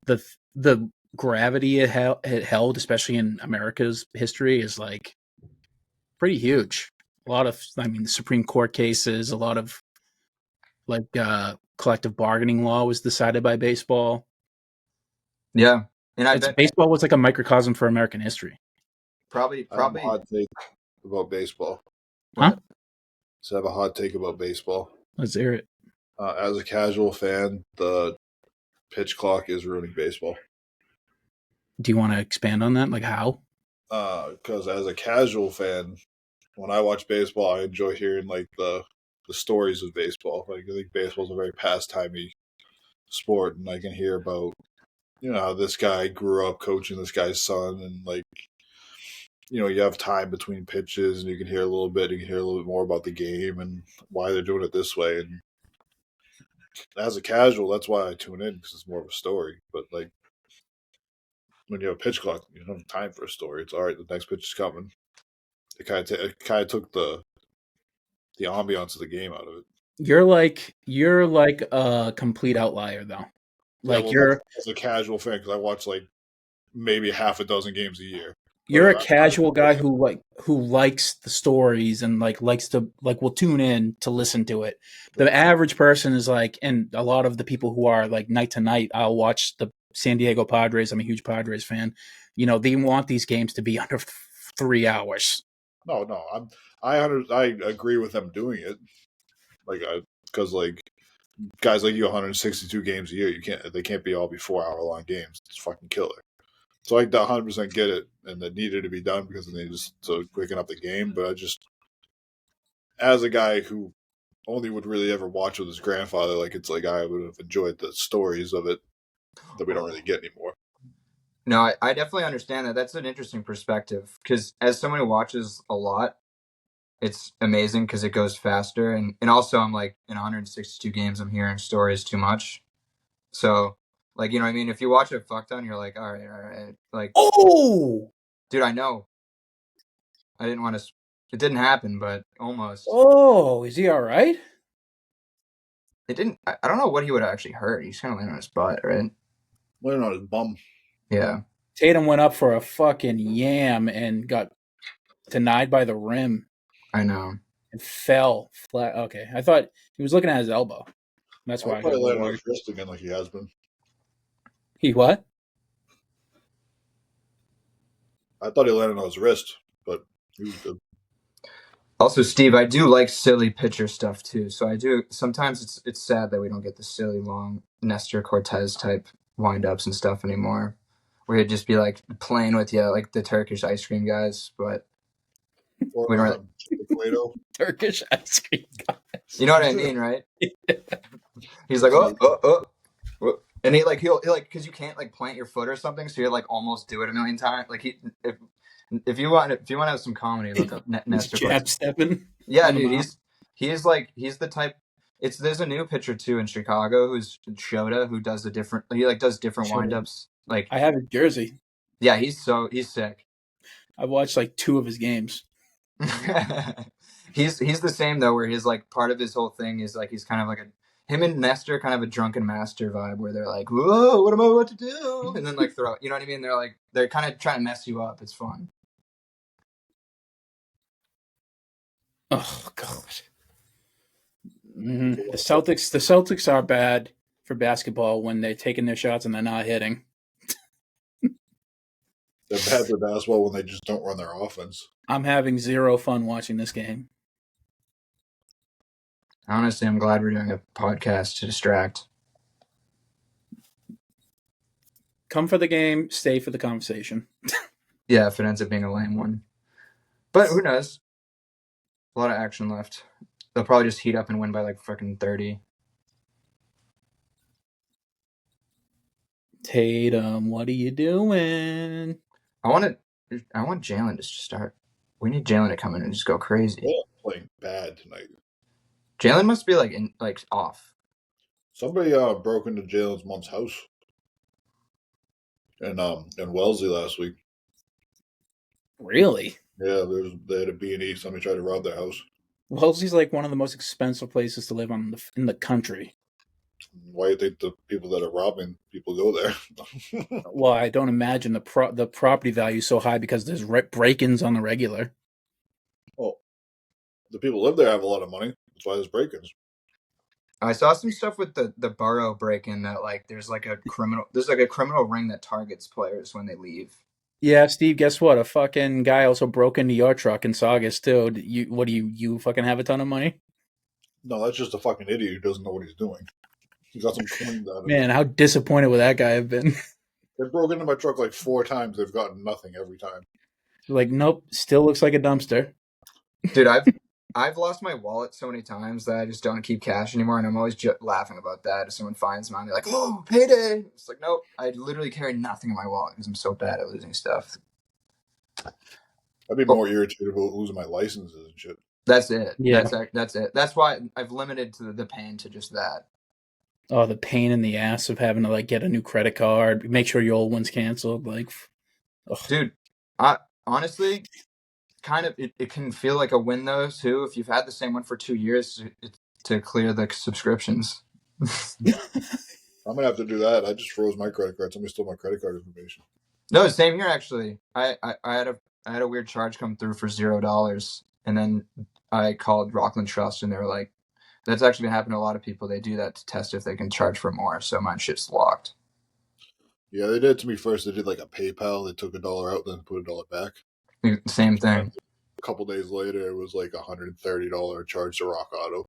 the gravity it held, especially in America's history, is like pretty huge. A lot of, the Supreme Court cases, a lot of like collective bargaining law was decided by baseball. Yeah, and Baseball was like a microcosm for American history. probably Hot take. about baseball. Huh? So I have a hot take about baseball. Let's hear it. As a casual fan, the pitch clock is ruining baseball. Do you want to expand on that? Like how? Because as a casual fan, when I watch baseball, I enjoy hearing like the stories of baseball. Like I think baseball is a very pastimey sport, and I can hear about how this guy grew up coaching this guy's son, and like you have time between pitches, and you can hear a little bit. You can hear a little bit more about the game and why they're doing it this way. And as a casual, that's why I tune in because it's more of a story. But like when you have a pitch clock, you don't have time for a story. It's all right. The next pitch is coming. It kind of took the ambiance of the game out of it. You're like a complete outlier though. Like That's as a casual fan because I watch like maybe half a dozen games a year. You're a casual guy who likes the stories and likes to will tune in to listen to it. The average person is like, and a lot of the people who are like night to night, I'll watch the San Diego Padres. I'm a huge Padres fan. They want these games to be under 3 hours. No, I agree with them doing it. Because like guys like you, 162 games a year, they can't be all be 4 hour long games. It's fucking killer. So I 100% get it, and it needed to be done because they just to quicken up the game. But I just, as a guy who only would really ever watch with his grandfather, like it's like I would have enjoyed the stories of it that we don't really get anymore. No, I definitely understand that. That's an interesting perspective because as someone who watches a lot, it's amazing because it goes faster. And also, I'm like, in 162 games, I'm hearing stories too much. So, like, you know what I mean? If you watch a fuck ton, you're like, all right. Like, oh, dude, I know. I didn't want to. It didn't happen, but almost. Oh, is he all right? It didn't. I don't know what he would have actually hurt. He's kind of laying on his butt, right? Laying on his bum. Yeah. Tatum went up for a fucking yam and got denied by the rim. I know. And fell flat. Okay, I thought he was looking at his elbow. That's why. I'll probably land on his wrist again like he has been. He what? I thought he landed on his wrist, but he was good. Also, Steve, I do like silly pitcher stuff too. So I do. Sometimes it's sad that we don't get the silly long Nestor Cortez type windups and stuff anymore, where he'd just be like playing with you like the Turkish ice cream guys. But Or we don't Play-Doh. Turkish ice cream guys. You know what I mean, right? He's like, oh. And he'll because you can't like plant your foot or something, so you like almost do it a million times. Like if you want to have some comedy, look up Nestor. Jab stepping. Yeah, dude, he's the type. There's a new pitcher too in Chicago who's Shota who does different windups. Like I have his jersey. Yeah, he's sick. I've watched like 2 of his games. He's the same though, where his like part of his whole thing is like he's kind of like him and Nestor kind of a drunken master vibe where they're like, whoa, what am I about to do? And then like throw, you know what I mean? They're kind of trying to mess you up. It's fun. Oh god. Mm-hmm. The Celtics are bad for basketball when they're taking their shots and they're not hitting. They're bad for basketball when they just don't run their offense. I'm having zero fun watching this game. Honestly, I'm glad we're doing a podcast to distract. Come for the game, stay for the conversation. Yeah, if it ends up being a lame one. But who knows? A lot of action left. They'll probably just heat up and win by like fucking 30. Tatum, what are you doing? I want Jalen to start. We need Jalen to come in and just go crazy. They're playing bad tonight. Jalen must be like off. Somebody broke into Jalen's mom's house in Wellesley last week. Really? Yeah, they had a B&E. Somebody tried to rob their house. Wellesley's like one of the most expensive places to live in the country. Why do you think the people that are robbing people go there? Well, I don't imagine the property value is so high because there's break-ins on the regular. Well, the people who live there have a lot of money. That's why there's break-ins. I saw some stuff with the borough break-in that like there's like a criminal ring that targets players when they leave. Yeah, Steve, guess what? A fucking guy also broke into your truck in Saugus, too. You fucking have a ton of money? No, that's just a fucking idiot who doesn't know what he's doing. He got some coins out of it. Man, how disappointed would that guy have been? They broke into my truck like 4 times. They've gotten nothing every time. Like, nope, still looks like a dumpster. Dude, I've lost my wallet so many times that I just don't keep cash anymore, and I'm always laughing about that. If someone finds mine, they're like, "Oh, payday!" It's like, nope, I literally carry nothing in my wallet because I'm so bad at losing stuff. I'd be more irritated about losing my licenses and shit. That's it. Yeah. That's it. That's why I've limited to the pain to just that. Oh, the pain in the ass of having to like get a new credit card, make sure your old one's canceled. Like, ugh. Dude, I honestly kind of it can feel like a win though too if you've had the same one for 2 years to clear the subscriptions. I'm gonna have to do that. I just froze my credit card. Somebody stole my credit card information. No, same here actually. I had a weird charge come through for $0, and then I called Rockland Trust, and they were like, "That's actually been happening to a lot of people. They do that to test if they can charge for more." So my shit's locked. Yeah, they did it to me first. They did like a PayPal. They took $1 out, then put $1 back. Same thing. A couple days later, it was like $130 charge to Rock Auto.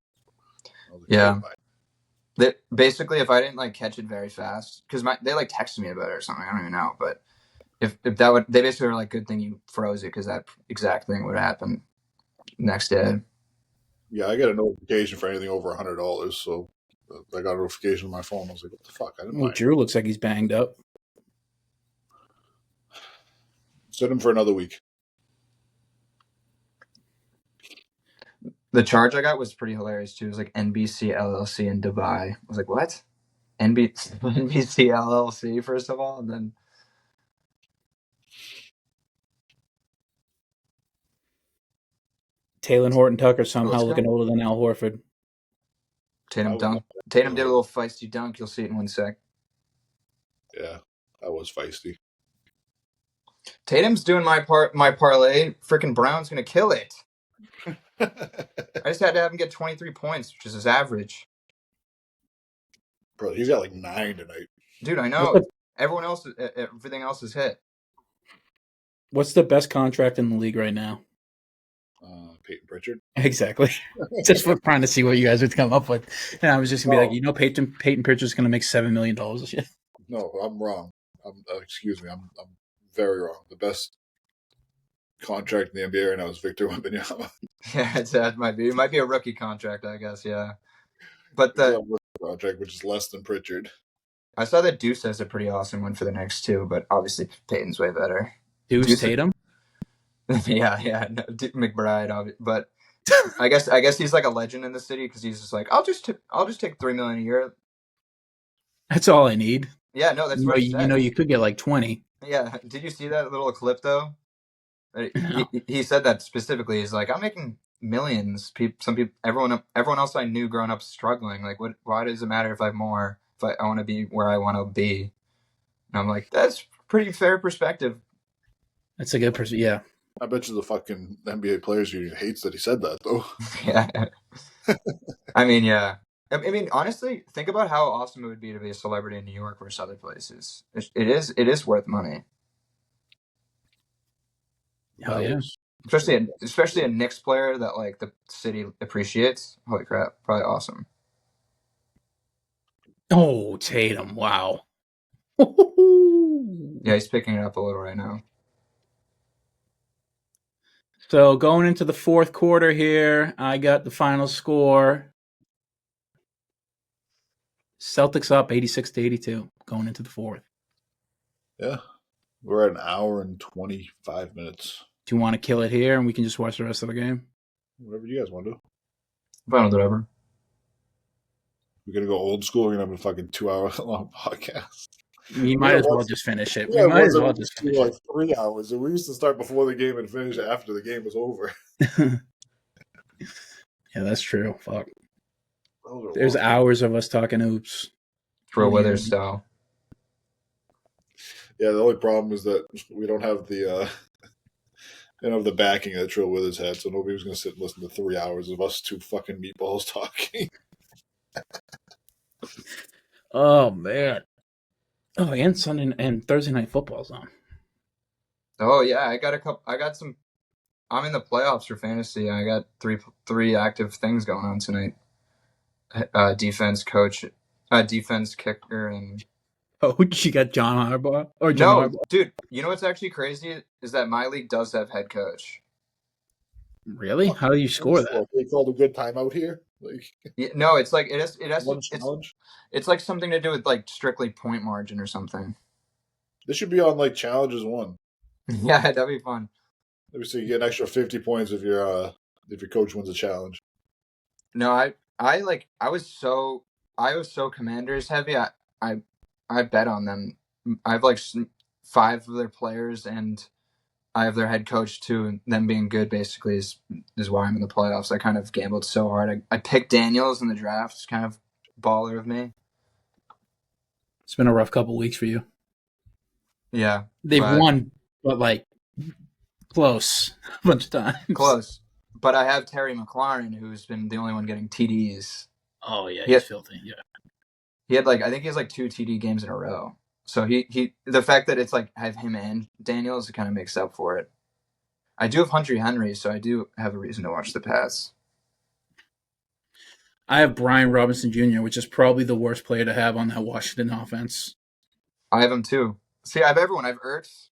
Like, yeah. Basically, if I didn't like catch it very fast, because they like texted me about it or something. I don't even know, but if that would, they basically were like, "Good thing you froze it," because that exact thing would happen next day. Yeah, I get a notification for anything over $100, so I got a notification on my phone. I was like, "What the fuck?" I didn't. Well, Drew looks like he's banged up. Set him for another week. The charge I got was pretty hilarious too. It was like NBC LLC in Dubai. I was like, what? NBC LLC, first of all, and then Taylor Horton Tucker somehow looking older than Al Horford. Tatum did a little feisty dunk. You'll see it in 1 sec. Yeah, that was feisty. Tatum's doing my parlay. Freaking Brown's gonna kill it. I just had to have him get 23 points, which is his average. Bro, he's got like 9 tonight. Dude, I know. Everything else is hit. What's the best contract in the league right now? Peyton Pritchard. Exactly. Just for trying to see what you guys would come up with. And I was just gonna be like, Peyton Pritchard's gonna make $7 million this year. No, I'm wrong. Excuse me. I'm very wrong. The best contract in the NBA right now is Victor Wembanyama. Yeah, it might be. It might be a rookie contract, I guess. Yeah, but the contract, which is less than Pritchard. I saw that Deuce has a pretty awesome one for the next two, but obviously Peyton's way better. Deuce Tatum. yeah, no, McBride, but I guess he's like a legend in the city because he's just like, I'll just take $3 million a year. That's all I need. Yeah, no, that's what he said. You could get like 20. Yeah, did you see that little clip though? No. He said that specifically. He's like, I'm making millions. Some people, everyone else I knew growing up struggling. Like, what? Why does it matter if I have more? If I want to be where I want to be, and I'm like, that's pretty fair perspective. That's a good person. Yeah. I bet you the fucking NBA Players Union hates that he said that, though. Yeah. I mean, yeah. I mean, honestly, think about how awesome it would be to be a celebrity in New York versus other places. It is worth money. Hell yeah. Especially a Knicks player that like the city appreciates. Holy crap, probably awesome. Oh, Tatum! Wow. Yeah, he's picking it up a little right now. So going into the fourth quarter here, I got the final score. Celtics up 86-82 going into the fourth. Yeah. We're at an hour and 25 minutes. Do you want to kill it here and we can just watch the rest of the game? Whatever you guys want to do. Fine with whatever. We're going to go old school. We're going to have a fucking 2-hour long podcast. We might as well just finish it. We might as well just finish like 3 hours. And we used to start before the game and finish after the game was over. Yeah, that's true. Fuck. There's hours of us talking hoops. Trill Withers style. Yeah, the only problem is that we don't have the backing that Trill Withers had, so nobody was going to sit and listen to 3 hours of us two fucking meatballs talking. Oh man. Oh, and Sunday and Thursday night football's on. Oh yeah, I got a couple. I got some. I'm in the playoffs for fantasy. I got three active things going on tonight. Defense coach, defense kicker, and Oh, you got John Harbaugh or Jim no, Harbaugh? dude. You know what's actually crazy is that my league does have head coach. Really? Fuck How do you score this that? for? They called a good timeout here. Like Yeah, no, it's like one challenge. it's like something to do with like strictly point margin or something. This should be on like challenges one. Yeah, that'd be fun. Let me see. You get an extra 50 points if your coach wins a challenge. No, I was so Commanders heavy. I bet on them. I have like 5 of their players, and I have their head coach too. And them being good basically is why I'm in the playoffs. I kind of gambled so hard. I picked Daniels in the draft. It's kind of baller of me. It's been a rough couple weeks for you. Yeah, They've but won, but like close a bunch of times. close. But I have Terry McLaurin, who's been the only one getting TDs. Oh yeah, He he's had, filthy. Yeah. he had like I think he has like 2 TD games in a row. So he the fact that it's like I have him and Daniels, it kind of makes up for it. I do have Hunter Henry, so I do have a reason to watch the Pats. I have Brian Robinson Jr., which is probably the worst player to have on that Washington offense. I have him too. See, I have everyone. I have Ertz.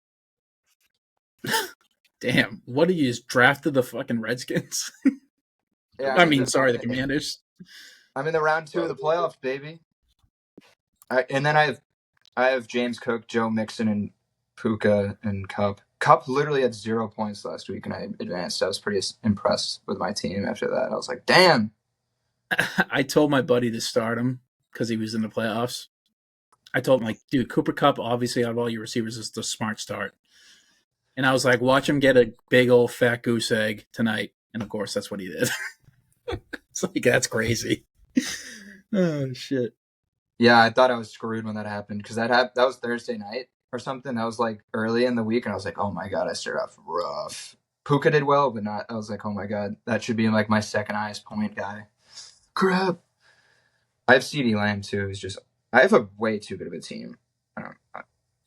Damn, what did you just drafted the fucking Redskins? Yeah, I mean, sorry, the Commanders. I'm in the round 2 of the playoffs, baby. And then I have James Cook, Joe Mixon, and Puka and Cup. Cup literally had 0 points last week, and I advanced. I was pretty impressed with my team after that. I was like, damn. I told my buddy to start him because he was in the playoffs. I told him, like, dude, Cooper Kupp, obviously, out of all your receivers, is the smart start. And I was like, watch him get a big old fat goose egg tonight. And of course, that's what he did. It's like, that's crazy. Oh, shit. Yeah, I thought I was screwed when that happened because that was Thursday night or something. That was like early in the week, and I was like, oh my God, I started off rough. Puka did well, but not. I was like, oh my God, that should be like my second highest point guy. Crap. I have CD Lamb too. I have a way too good of a team.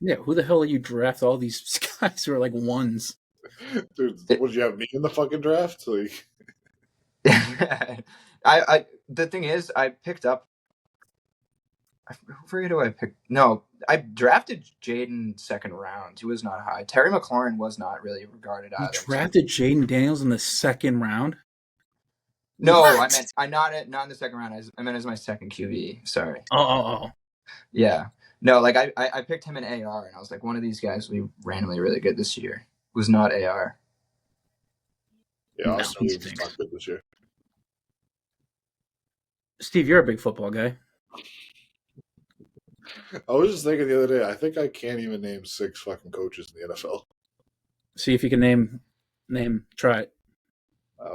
Yeah, who the hell are you draft all these guys who are like ones? Dude, would you have me in the fucking draft? Like, I the thing is, I picked up. I forget who I picked. No, I drafted Jaden second round. He was not high. Terry McLaurin was not really regarded You either. drafted Jaden Daniels in the second round? No, What? I not in the second round. I meant as my second QB. Sorry. Oh. Yeah. No, like I picked him in AR, and I was like, one of these guys will be randomly really good this year. It was not AR. yeah, No, Austin he Reeves is stinks. not good this year. Steve, you're a big football guy. I was just thinking the other day, I think I can't even name 6 fucking coaches in the NFL. See if you can name, try it.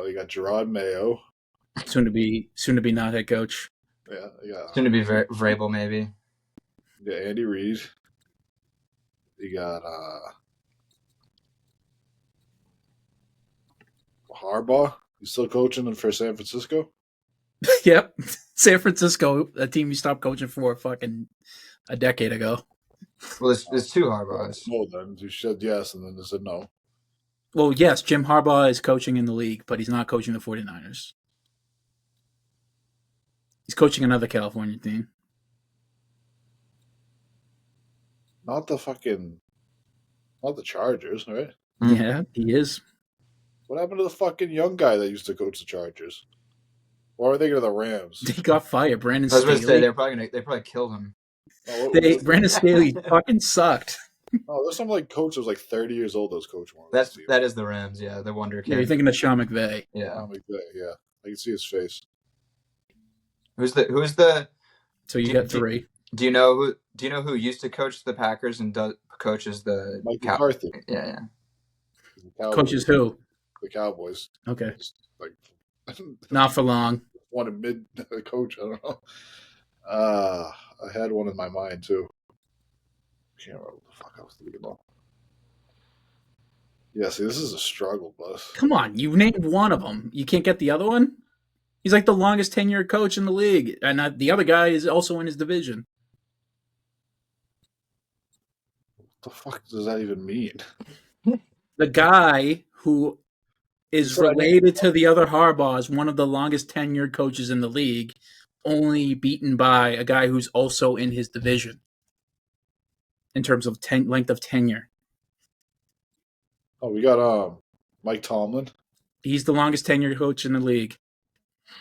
You got Gerard Mayo. Soon to be not head coach. Yeah, Soon to be Vrabel, maybe. You got Andy Reid. You got Harbaugh. He's still coaching for San Francisco. Yep. San Francisco, a team you stopped coaching for fucking a decade ago. Well, there's 2 Harbaughs. No, then you said yes, and then they said no. Well, yes, Jim Harbaugh is coaching in the league, but he's not coaching the 49ers. He's coaching another California team. Not the Chargers, right? Mm. Yeah, he is. What happened to the fucking young guy that used to coach the Chargers? Or are we thinking of the Rams? He got fired. Brandon I was going to say Staley. they probably killed him. Brandon Staley fucking sucked. Oh, there's some like coach that was like 30 years old that was coaching one of those teams. That is the Rams, yeah, the wonder kid. Yeah, you're thinking of Sean McVay. Yeah. Yeah, I can see his face. Who's the? So you got 3. Do you know who used to coach the Packers and coaches the Mike McCarthy. Yeah. Coaches who? The Cowboys. Okay. Like, not for long. One a mid coach. I don't know. I had one in my mind too. Can't remember what the fuck I was thinking about. Yeah, see, this is a struggle, bus. Come on, you named one of them. You can't get the other one? He's like the longest tenured coach in the league, and the other guy is also in his division. What the fuck does that even mean? The guy who is said I named related to the other Harbaughs, one of the longest tenured coaches in the league, only beaten by a guy who's also in his division in terms of length of tenure. Oh, we got Mike Tomlin. He's the longest tenured coach in the league.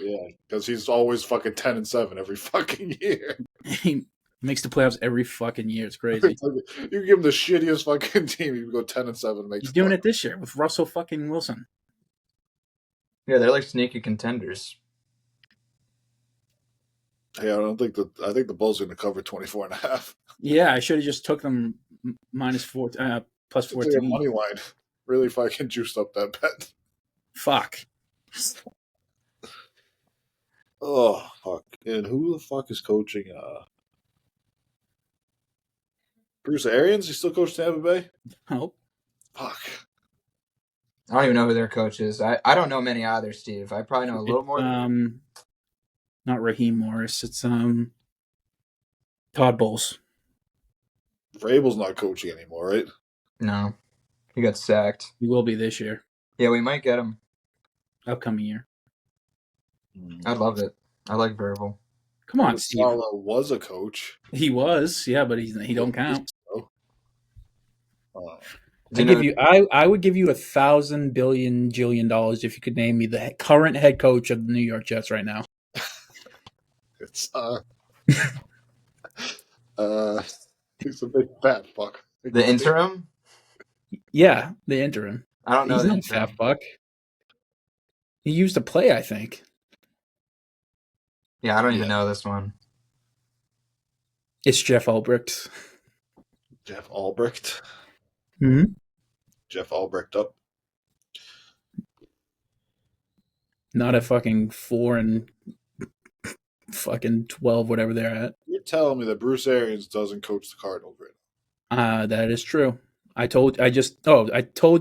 Yeah, because he's always fucking 10-7 every fucking year. He makes the playoffs every fucking year. It's crazy. You give him the shittiest fucking team, you go 10-7. He's doing it this year with Russell fucking Wilson. Yeah, they're like sneaky contenders. Hey, I think the Bulls are going to cover 24.5. Yeah, I should have just took them plus 14. Money line really fucking juiced up that bet. Fuck. Oh fuck! And who the fuck is coaching? Bruce Arians? He still coach Tampa Bay? Oh, Fuck. I don't even know who their coach is. I don't know many either, Steve. I probably know a little more. Not Raheem Morris. It's Todd Bowles. Vrabel's not coaching anymore, right? No, he got sacked. He will be this year. Yeah, we might get him. Upcoming year. I'd love it. I like Verbal. Come on, Steve. Salah was a coach. He was, yeah, but he don't count. I would give you $1,000 billion jillion if you could name me the current head coach of the New York Jets right now. It's he's a big fat fuck. The interim? Yeah, the interim. I don't know. He's not fat fuck. He used to play, I think. Yeah, I don't even know this one. It's Jeff Albrecht. Jeff Albrecht. Mm-hmm. Jeff Albrecht up. Not at fucking 4 and fucking 12, whatever they're at. You're telling me that Bruce Arians doesn't coach the Cardinals right now? That is true. I told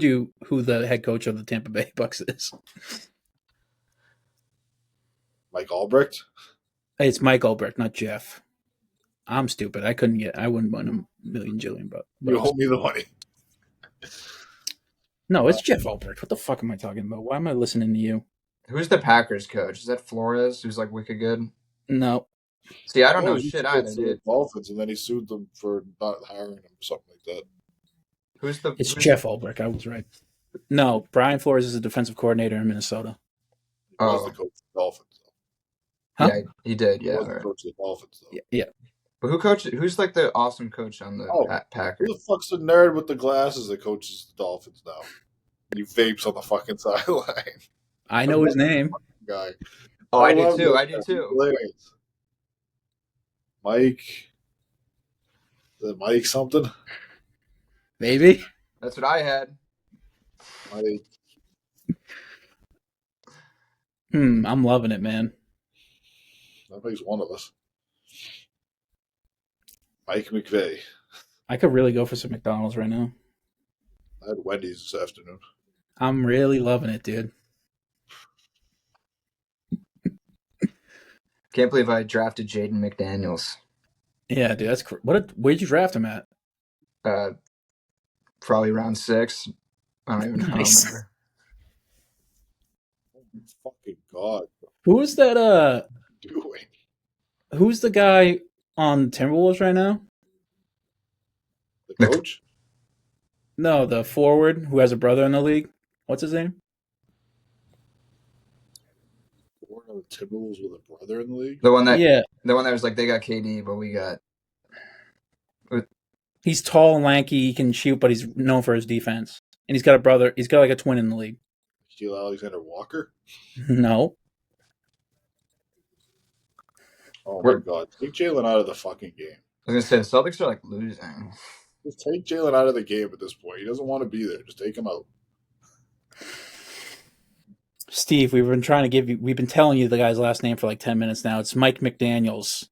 you who the head coach of the Tampa Bay Bucks is. Mike Albrecht? It's Mike Albrecht, not Jeff. I'm stupid. I wouldn't want $1 million jillion bucks. You owe me the money. No, it's Jeff Albrecht. What the fuck am I talking about? Why am I listening to you? Who's the Packers coach? Is that Flores, who's like wicked good? No. See, I don't know shit either, dude. The Dolphins, and then he sued them for not hiring him, something like that. It's Jeff Albrecht. I was right. No, Brian Flores is a defensive coordinator in Minnesota. He was the coach of the Dolphins, though. Huh? Yeah, he did. Yeah, he was the coach of the Dolphins, though. Yeah. But who's like the awesome coach on the Packers? Who the fuck's the nerd with the glasses that coaches the Dolphins now? And he vapes on the fucking sideline. I know his name. Guy. Oh, I do too. I do too. Hilarious. Mike. Is it Mike something? Maybe. That's what I had. Mike. I'm loving it, man. That makes one of us. Mike McVeigh. I could really go for some McDonald's right now. I had Wendy's this afternoon. I'm really loving it, dude. Can't believe I drafted Jaden McDaniels. Yeah, dude, that's where'd you draft him at? Probably round 6. I don't even know. Nice. Remember. Oh my fucking god! Who's that? What are you doing? Who's the guy on Timberwolves right now? The coach? No, the forward who has a brother in the league. What's his name? Forward on the Timberwolves with a brother in the league. The one that was like they got KD, but we got. He's tall and lanky. He can shoot, but he's known for his defense. And he's got a brother. He's got like a twin in the league. Steele Alexander Walker? No. Oh my god! Take Jalen out of the fucking game. I was gonna say the Celtics are like losing. Just take Jalen out of the game at this point. He doesn't want to be there. Just take him out. Steve, we've been telling you the guy's last name for like 10 minutes now. It's Mike McDaniels.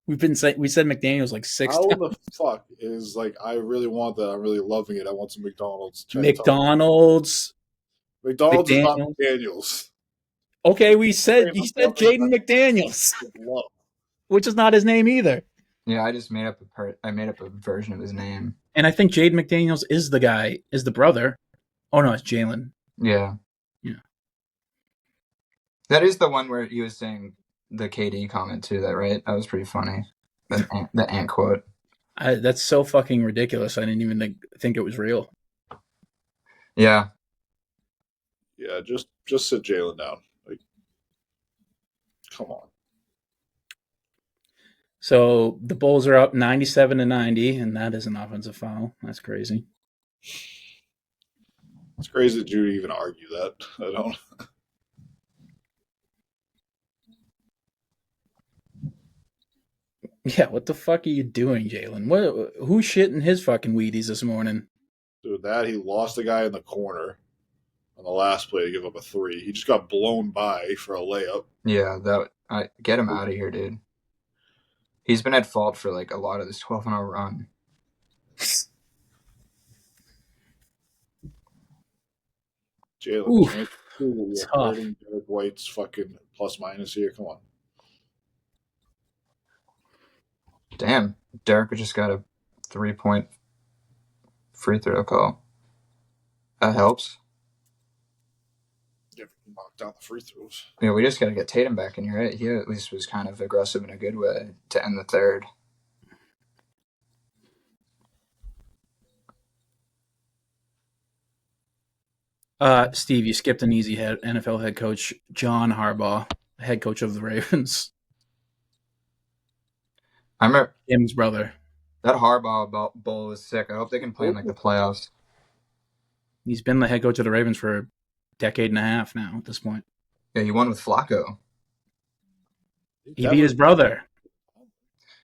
we said McDaniels like 6 times. How the fuck is like I really want that. I'm really loving it. I want some McDonald's. McDonald's is not McDaniels. Okay, he said Jaden McDaniels, which is not his name either. Yeah, I just made up a version of his name. And I think Jade McDaniels is the brother. Oh no, it's Jalen. Yeah. Yeah. That is the one where he was saying the KD comment too, that right? That was pretty funny. The ant quote. That's so fucking ridiculous. I didn't even think it was real. Yeah. Yeah, just sit Jalen down. Like, come on. So the Bulls are up 97-90, and that is an offensive foul. That's crazy. It's crazy that you would even argue that. I don't. Yeah, what the fuck are you doing, Jalen? Who's shitting his fucking Wheaties this morning? Dude, he lost a guy in the corner on the last play to give up a 3. He just got blown by for a layup. Yeah, get him out of here, dude. He's been at fault for like a lot of this 12-0 run. Jalen, you're hurting Derek White's fucking plus minus here. Come on. Damn, Derek just got a 3-point free throw call. That helps. Yeah, knock down the free throws. Yeah, we just got to get Tatum back in here, right? He at least was kind of aggressive in a good way to end the third. Steve, you skipped an easy NFL head coach, John Harbaugh, head coach of the Ravens. I remember Tim's brother. that Harbaugh bowl was sick. I hope they can play in like the playoffs. He's been the head coach of the Ravens for a decade and a half now at this point. Yeah, he won with Flacco. He beat his brother.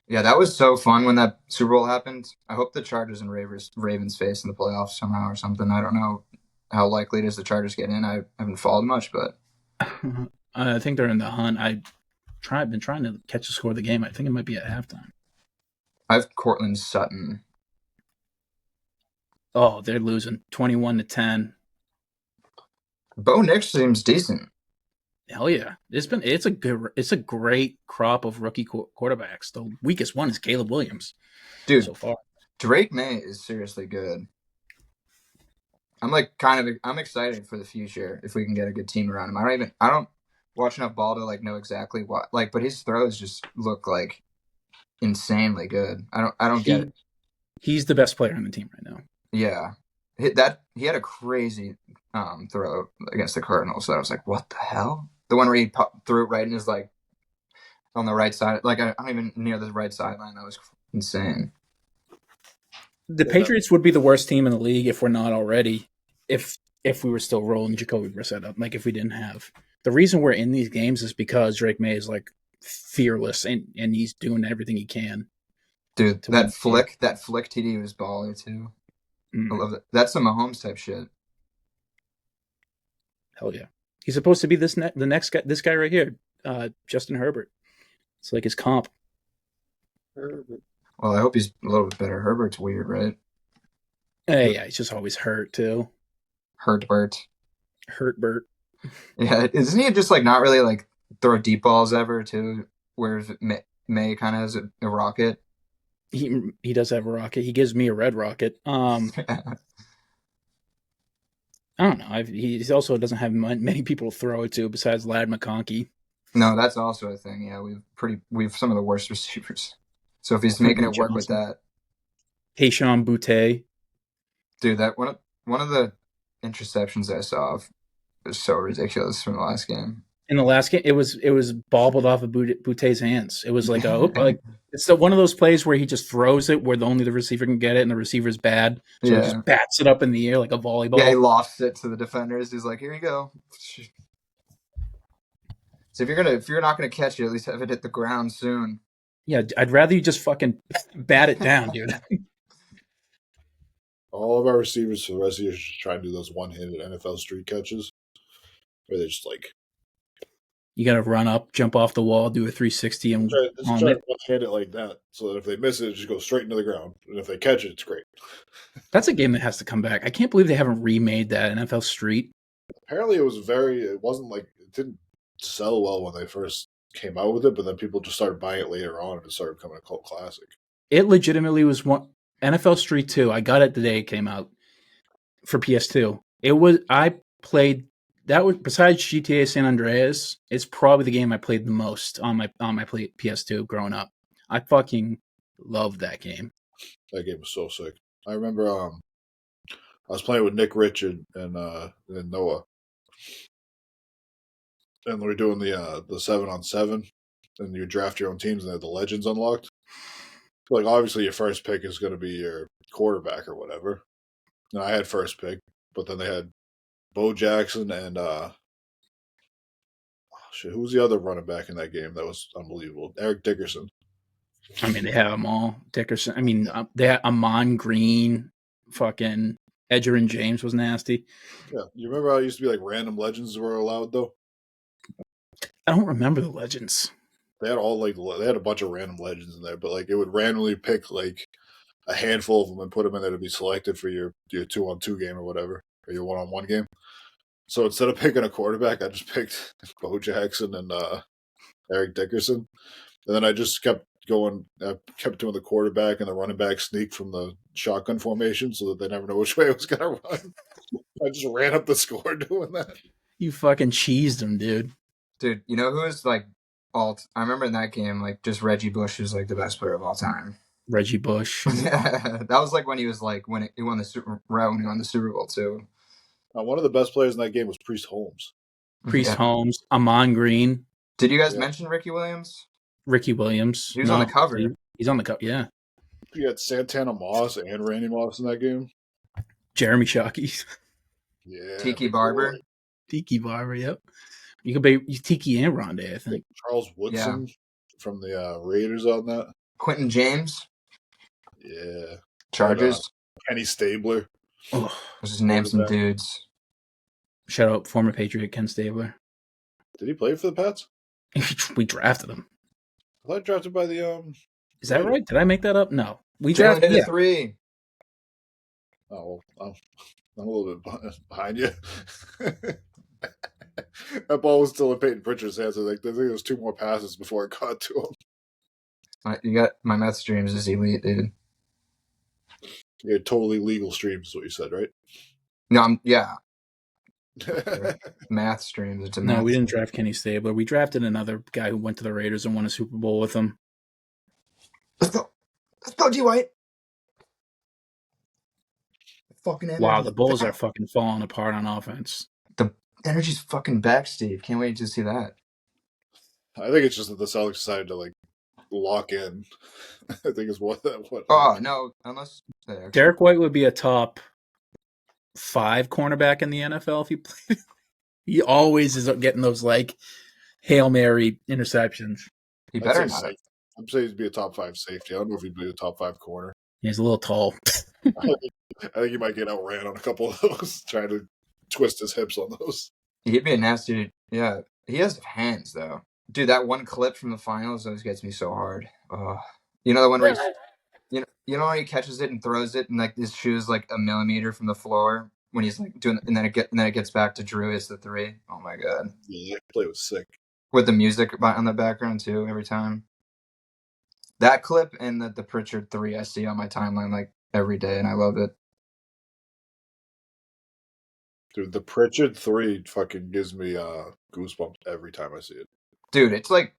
Yeah, that was so fun when that Super Bowl happened. I hope the Chargers and Ravens face in the playoffs somehow or something. I don't know how likely it is the Chargers get in. I haven't followed much, but I think they're in the hunt. I've been trying to catch the score of the game. I think it might be at halftime. I have Cortland Sutton. Oh, they're losing 21-10. Bo Nix seems decent. Hell yeah! It's a great crop of rookie quarterbacks. The weakest one is Caleb Williams, dude. So far, Drake May is seriously good. I'm excited for the future if we can get a good team around him. I don't watch enough ball to like know exactly what but his throws just look like insanely good. I don't get it. He's the best player on the team right now. Yeah, he had a crazy throw against the Cardinals. So I was like, what the hell? The one where he threw it right in his like on the right side, like I don't even near the right sideline. That was insane. The Patriots would be the worst team in the league if we're not already. If we were still rolling Jacoby Brissett up, like if we didn't have. The reason we're in these games is because Drake May is like fearless and he's doing everything he can. Dude, that flick TD was baller too. I love that. That's some Mahomes type shit. Hell yeah. He's supposed to be this guy right here, Justin Herbert. It's like his comp. Herbert. Well, I hope he's a little bit better. Herbert's weird, right? Yeah, he's just always hurt too. Hurtbert. Yeah, isn't he just like not really like throw deep balls ever too? Whereas May kind of has a rocket. He does have a rocket. He gives me a red rocket. I don't know. He also doesn't have many people to throw it to besides Ladd McConkey. No, that's also a thing. Yeah, we've some of the worst receivers. So if he's making it work with that, Kayshon Boutte, dude, that one of the interceptions I saw was so ridiculous from the last game. In the last game, it was bobbled off of Boutte's hands. It was like it's one of those plays where he just throws it where only the receiver can get it, and the receiver's bad, so he just bats it up in the air like a volleyball. Yeah, he lofts it to the defenders. He's like, "Here you go." So if you're not gonna catch it, at least have it hit the ground soon. Yeah, I'd rather you just fucking bat it down, dude. All of our receivers for the rest of the year should try and do those one-handed NFL street catches, where they're just like. You got to run up, jump off the wall, do a 360, and try to hit it like that, so that if they miss it, it just goes straight into the ground. And if they catch it, it's great. That's a game that has to come back. I can't believe they haven't remade that NFL Street. Apparently, it wasn't like it didn't sell well when they first came out with it, but then people just started buying it later on, and it started becoming a cult classic. It legitimately was one NFL Street 2. I got it the day it came out for PS2. I played that was besides GTA San Andreas, it's probably the game I played the most on my PS2 growing up. I fucking loved that game. That game was so sick. I remember I was playing with Nick Richard and Noah, and we were doing the 7-on-7, and you draft your own teams, and they had the legends unlocked. Like obviously, your first pick is going to be your quarterback or whatever. And I had first pick, but then they had Bo Jackson and who was the other running back in that game that was unbelievable? Eric Dickerson. I mean, they have them all. Dickerson. I mean, they had Amon Green. Fucking Edgerrin James was nasty. Yeah, you remember how it used to be like random legends were allowed though? I don't remember the legends. They had they had a bunch of random legends in there, but like it would randomly pick like a handful of them and put them in there to be selected for your 2-on-2 game or whatever, or your 1-on-1 game. So instead of picking a quarterback, I just picked Bo Jackson and Eric Dickerson, and then I just kept going. I kept doing the quarterback and the running back sneak from the shotgun formation, so that they never know which way I was going to run. I just ran up the score doing that. You fucking cheesed them, dude. Dude, you know who is like I remember in that game, like just Reggie Bush is like the best player of all time. Reggie Bush. Yeah, that was like when he was like when he won the Super Bowl too. One of the best players in that game was Priest Holmes. Priest Holmes, Amon Green. Did you guys mention Ricky Williams? Ricky Williams. He was on the cover. He's on the cover, yeah. You had Santana Moss and Randy Moss in that game. Jeremy Shockey. Yeah. Tiki Barber. Tiki Barber, yep. You could be Tiki and Rondé, I think. Charles Woodson from the Raiders on that. Quentin James. Yeah. Chargers. Kenny Stabler. Oh, let's just name some dudes. Shout out former Patriot Ken Stabler. Did he play for the Pats? We drafted him. I thought drafted by the Is that right? Did I make that up? No. We drafted a 3. Oh, well, I'm a little bit behind you. That ball was still in Peyton Pritchard's hands. I think there was 2 more passes before it got to him. You got my math streams is elite, dude. Yeah, totally legal streams is what you said, right? No, math streams. It's a no, we didn't draft Kenny Stabler. We drafted another guy who went to the Raiders and won a Super Bowl with them. Let's go, G White. Fucking energy. Wow, the Bulls are fucking falling apart on offense. The energy's fucking back, Steve. Can't wait to see that. I think it's just that the Celtics decided to like lock in. I think is what. Oh no, unless Derek White would be a top 5 cornerback in the NFL if he played. He always is getting those like Hail Mary interceptions. He better not. I'm saying he'd be a top 5 safety. I don't know if he'd be a top 5 corner. He's a little tall. I think he might get outran on a couple of those, trying to twist his hips on those. He'd be a nasty. Yeah, he has hands though. Dude, that one clip from the finals always gets me so hard. You know the one where you know when he catches it and throws it and like his shoe's like a millimeter from the floor when he's like doing, and then it gets back to Drew. It's the 3. Oh my god. Yeah, that play was sick. With the music on the background too every time. That clip and the Pritchard 3 I see on my timeline like every day, and I love it. Dude, the Pritchard 3 fucking gives me goosebumps every time I see it. Dude, it's like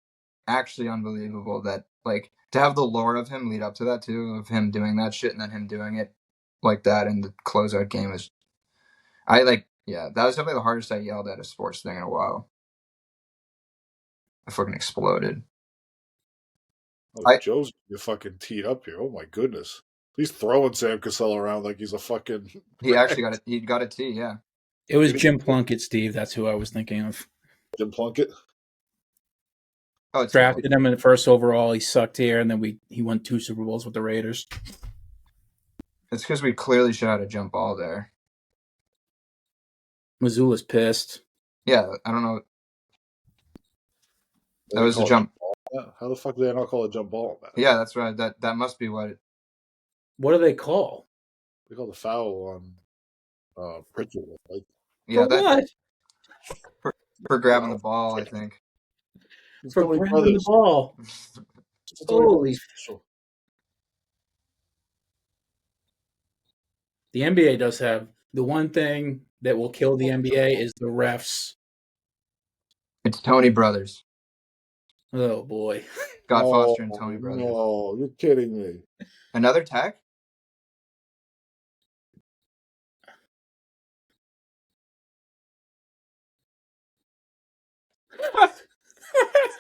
actually unbelievable that like to have the lore of him lead up to that too, of him doing that shit and then him doing it like that in the closeout game is. That was definitely the hardest I yelled at a sports thing in a while. I fucking exploded. Joe's fucking teed up here. Oh my goodness. He's throwing Sam Cassell around like he's a fucking. He actually got a tee, yeah. It was Jim Plunkett, Steve. That's who I was thinking of. Jim Plunkett? Oh, drafted him in the first overall. He sucked here, and then he won 2 Super Bowls with the Raiders. It's because we clearly shot a jump ball there. Missoula's pissed. Yeah, I don't know. That was a jump. How the fuck do they not call it a jump ball, man? Yeah, that's right. That must be what. What do they call? They call the foul on Pritchard. Yeah, for what? For grabbing the ball, I think. for Tony grabbing the Brothers. ball. It's a Tony Holy. Brothers special. The NBA does have the one thing that will kill the NBA is the refs. It's Tony Brothers. Oh boy. Scott Foster and Tony Brothers. No, you're kidding me. Another tech?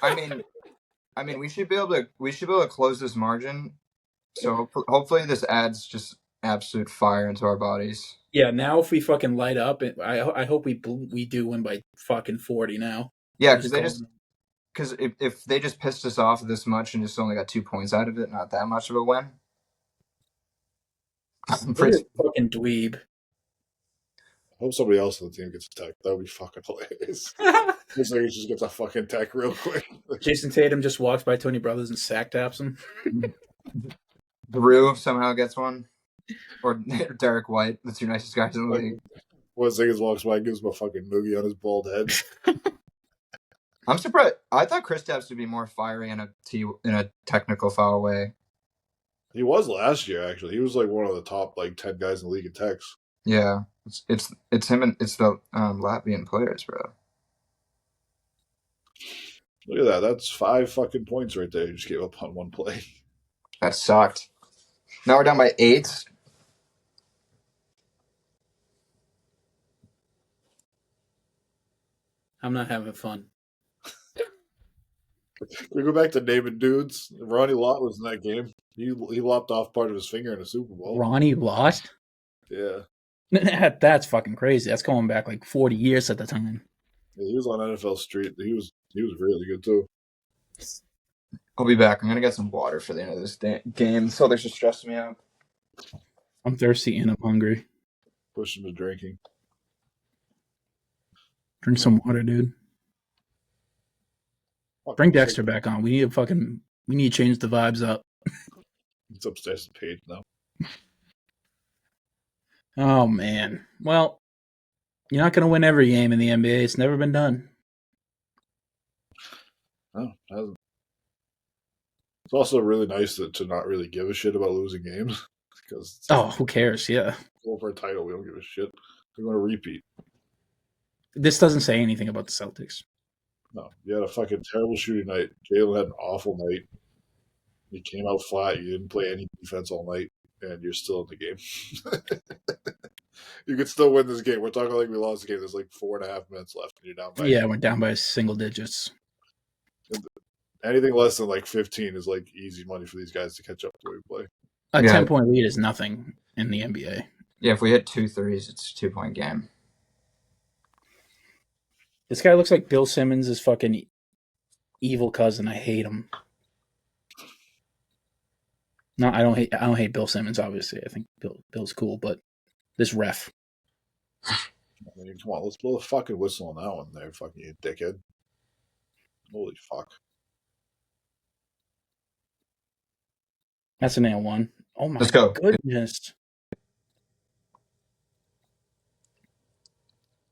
I mean, we should be able to close this margin. So hopefully this adds just absolute fire into our bodies. Yeah, now if we fucking light up, I hope we do win by fucking 40 now. Yeah, because if they just pissed us off this much and just only got 2 points out of it, not that much of a win. Look at fucking dweeb. I hope somebody else on the team gets attacked. That would be fucking hilarious. This nigga just gets a fucking attack real quick. Jason Tatum just walks by Tony Brothers and sack taps him. Drew somehow gets one. Or Derek White, the two nicest guys in the league. One second walks by, gives him a fucking noogie on his bald head. I'm surprised. I thought Kristaps would be more fiery in a technical foul way. He was last year, actually. He was like one of the top 10 guys in the league in techs. Yeah, it's him and it's the Latvian players, bro. Look at that. That's 5 fucking points right there. You just gave up on one play. That sucked. Now we're down by 8. I'm not having fun. We go back to naming dudes. Ronnie Lott was in that game. He lopped off part of his finger in a Super Bowl. Ronnie lost? Yeah. That's fucking crazy. That's going back 40 years at the time. Yeah, he was on NFL Street. He was really good too. I'll be back. I'm gonna get some water for the end of this game. So they're just stressing me out. I'm thirsty and I'm hungry. Push him to drinking. Drink some water, dude. Bring Dexter back on. We need to change the vibes up. It's upstairs the page now. Oh man. Well, you're not gonna win every game in the NBA. It's never been done. No, it hasn't. It's also really nice to not really give a shit about losing games. Because who cares? Yeah. Go for a title, we don't give a shit. We're going to repeat. This doesn't say anything about the Celtics. No, you had a fucking terrible shooting night. Jalen had an awful night. You came out flat. You didn't play any defense all night, and you're still in the game. You could still win this game. We're talking like we lost the game. There's 4.5 minutes left, and you're down by. Yeah, we're down by single digits. Anything less than 15 is easy money for these guys to catch up to where we play. A 10-point lead is nothing in the NBA. Yeah, if we hit 2 threes, it's a 2-point game. This guy looks like Bill Simmons' fucking evil cousin. I hate him. No, I don't hate Bill Simmons, obviously. I think Bill's cool, but this ref. I mean, come on, let's blow the fucking whistle on that one there, fucking you dickhead. Holy fuck. That's an N1. Oh my Let's go. Goodness.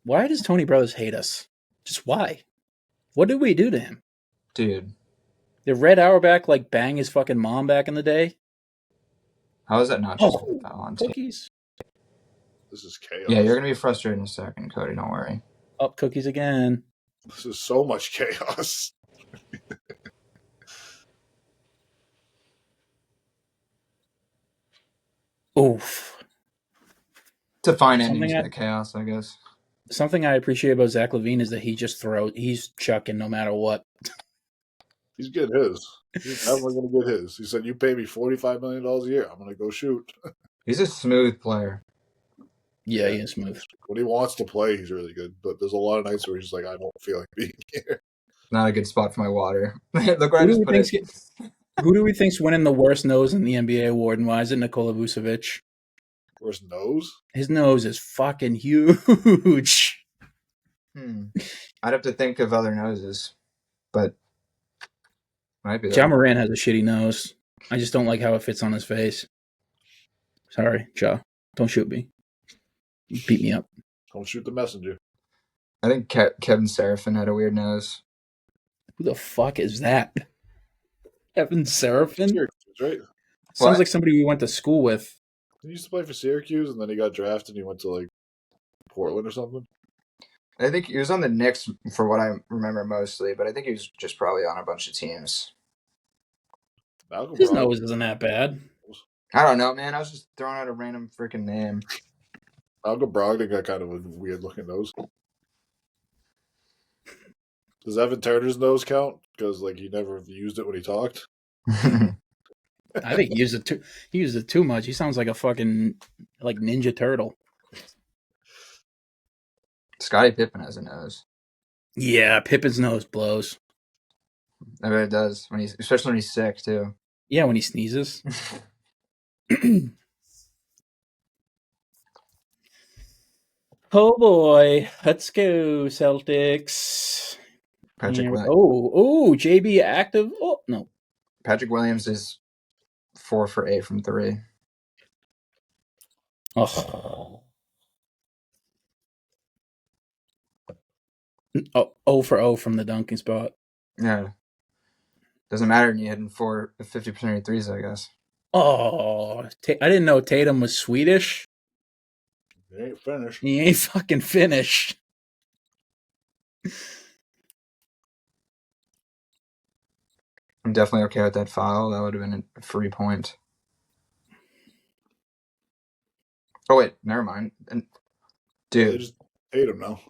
Why does Tony Brothers hate us? Just why? What did we do to him? Dude. Did Red Auerbach bang his fucking mom back in the day? How is that not just on cookies? This is chaos. Yeah, you're going to be frustrated in a second, Cody. Don't worry. Up cookies again. This is so much chaos. Oof. It's a fine ending to the chaos, I guess. Something I appreciate about Zach LaVine is that he's chucking no matter what. He's getting his. He's definitely going to get his. He said, you pay me $45 million a year. I'm going to go shoot. He's a smooth player. Yeah, he is smooth. When he wants to play, he's really good. But there's a lot of nights where he's just I don't feel like being here. Not a good spot for my water. Look where I just put it. Who do we think's winning the worst nose in the NBA award, and why is it Nikola Vucevic? Worst nose? His nose is fucking huge. I'd have to think of other noses, but might be. Ja Morant has a shitty nose. I just don't like how it fits on his face. Sorry, Ja. Don't shoot me. Beat me up. Don't shoot the messenger. I think Kevin Seraphin had a weird nose. Who the fuck is that? Evan Seraphin? Syracuse, right? Sounds What? like somebody we went to school with. He used to play for Syracuse, and then he got drafted, and he went to like Portland or something. I think he was on the Knicks for what I remember mostly, but I think he was just probably on a bunch of teams. Malcolm His Brogdon. nose isn't that bad. I don't know, man. I was just throwing out a random freaking name. Malcolm Brogdon got kind of a weird looking nose. Does Evan Turner's nose count? Because like he never used it when he talked. I think he used it too. He used it too much. He sounds like a fucking like Ninja Turtle. Scottie Pippen has a nose. Yeah, Pippen's nose blows. I bet it does especially when he's sick too. Yeah, when he sneezes. Oh boy, let's go Celtics. Patrick JB active. Oh no, Patrick Williams is 4 for 8 from 3. oh, 0 for 0 from the dunking spot. Yeah. Doesn't matter when you're hitting 50% of your threes, I guess. Oh, I didn't know Tatum was Swedish. He ain't finished. He ain't fucking finished. I'm definitely okay with that foul. That would have been a free point. Oh, wait. Never mind. They Dude. just hate him now.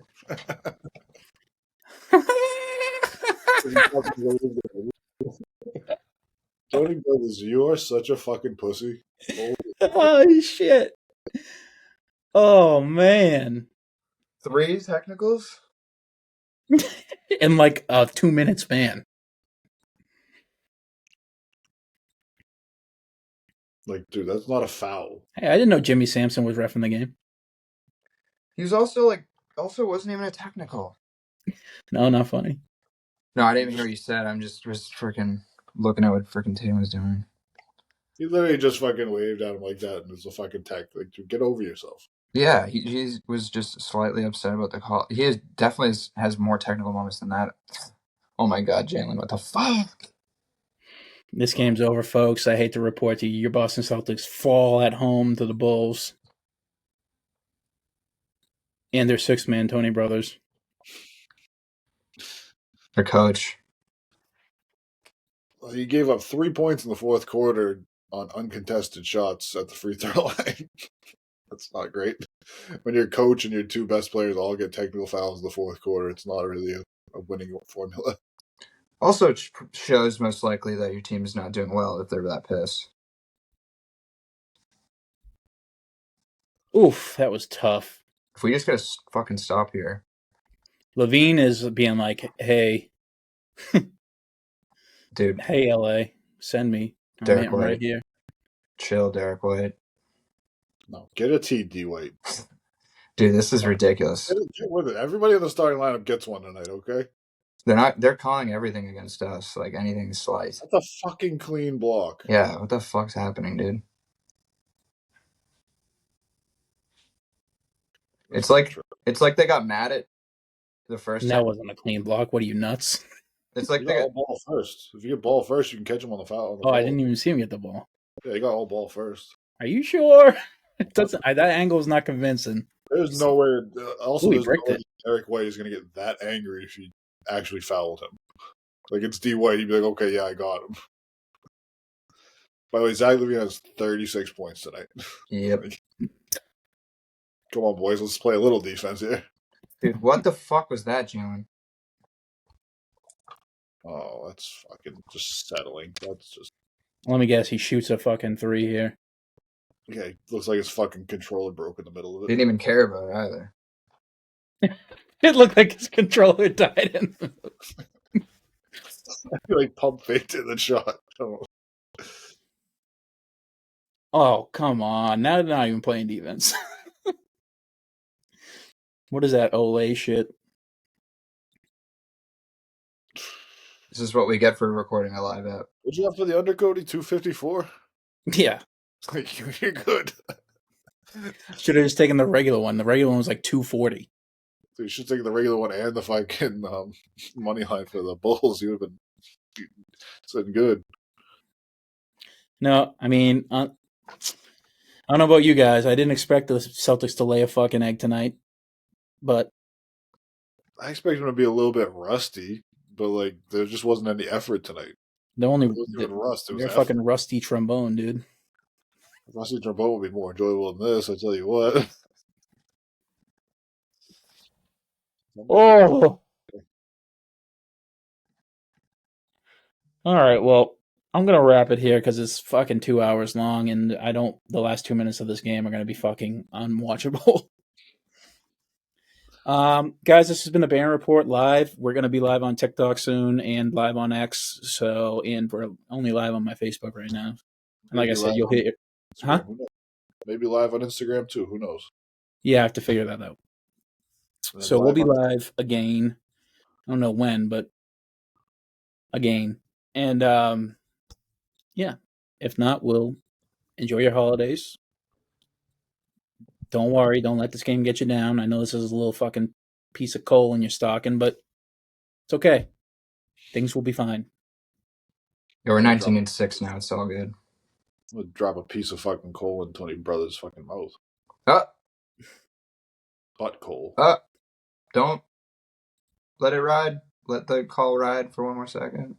Tony Brothers, you are such a fucking pussy. Oh shit. Oh man. 3 technicals? In like a 2-minute span. Like, dude, that's not a foul. Hey, I didn't know Jimmy Sampson was reffing the game. He was also wasn't even a technical. No, not funny. No, I didn't even hear what you said. I'm just freaking looking at what freaking Tatum was doing. He literally just fucking waved at him like that, and it's a fucking tech. Like, dude, get over yourself. Yeah, he was just slightly upset about the call. Definitely has more technical moments than that. Oh my god, Jalen, what the fuck? This game's over, folks. I hate to report to you, your Boston Celtics fall at home to the Bulls. And their sixth-man, Tony Brothers. Their coach. Well, he gave up 3 points in the fourth quarter on uncontested shots at the free throw line. That's not great. When your coach and your 2 best players all get technical fouls in the fourth quarter, it's not really a winning formula. Also shows most likely that your team is not doing well if they're that pissed. Oof, that was tough. If we just gotta fucking stop here. Levine is being like, hey. Dude. Hey, LA, send me. Derek I'm White. right here. Chill, Derek White. No, get a T, D White. Dude, this is ridiculous. Get with it. Everybody in the starting lineup gets one tonight, okay? They're calling everything against us, like anything slight. That's a fucking clean block. Yeah, what the fuck's happening, dude? It's like they got mad at the first time. That wasn't a clean block. What are you, nuts? It's like you they got got all ball first. If you get ball first, you can catch him on the foul. I didn't even see him get the ball. Yeah, you got all ball first. Are you sure? It doesn't. That angle is not convincing. There's no way. Also, there's no bricked way it. Derek White is going to get that angry if you actually fouled him. Like, it's D White. He'd be like, okay, yeah, I got him. By the way, Zach LaVine has 36 points tonight. Yep. Come on, boys. Let's play a little defense here. Dude, what the fuck was that, Jalen? Oh, that's fucking just settling. That's just. Let me guess. He shoots a fucking 3 here. Yeah, looks like his fucking controller broke in the middle of it. Didn't even care about it either. It looked like his controller died in. He like pump faked in the shot. Oh, come on. Now they're not even playing defense. What is that Olay shit? This is what we get for recording a live app. What'd you have for the under, Cody? 254? Yeah. Like, you're good. Should have just taken the regular one. The regular one was like 240. So you should take the regular one and the fucking money line for the Bulls. You would have been sitting good. No, I mean, I don't know about you guys. I didn't expect the Celtics to lay a fucking egg tonight, but I expect them to be a little bit rusty, but like there just wasn't any effort tonight. they're only It wasn't even rust. It was they're effort. fucking rusty trombone, dude. Rusty trombone would be more enjoyable than this. I tell you what. Oh. All right, well, I'm gonna wrap it here because it's fucking 2 hours long, and the last 2 minutes of this game are gonna be fucking unwatchable. Guys, this has been the Banner Report live. We're gonna be live on TikTok soon and live on X. And we're only live on my Facebook right now. And like I said, you'll hit it. Huh? Maybe live on Instagram too. Who knows? Yeah, I have to figure that out. So we'll be live again. I don't know when, but again. And yeah, if not, we'll enjoy your holidays. Don't worry. Don't let this game get you down. I know this is a little fucking piece of coal in your stocking, but it's okay. Things will be fine. Yeah, we're 19-6 now. It's all good. I'm gonna drop a piece of fucking coal in Tony Brothers' fucking mouth. Hot coal. Don't let it ride. Let the call ride for one more second.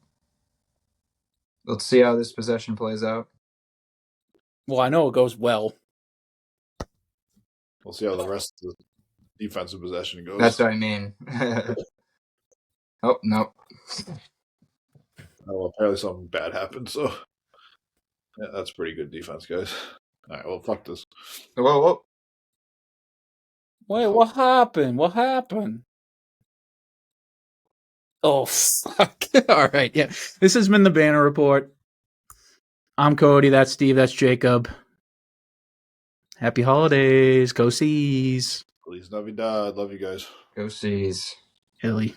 Let's see how this possession plays out. Well, I know it goes well. We'll see how the rest of the defensive possession goes. That's what I mean. Oh, no. Well, apparently something bad happened, so yeah, that's pretty good defense, guys. All right, well, fuck this. Whoa. Wait, what happened? What happened? Oh, fuck. All right, yeah. This has been the Banner Report. I'm Cody. That's Steve. That's Jacob. Happy holidays. Go Seas. Feliz Navidad. Love you guys. Go Seas. Illy.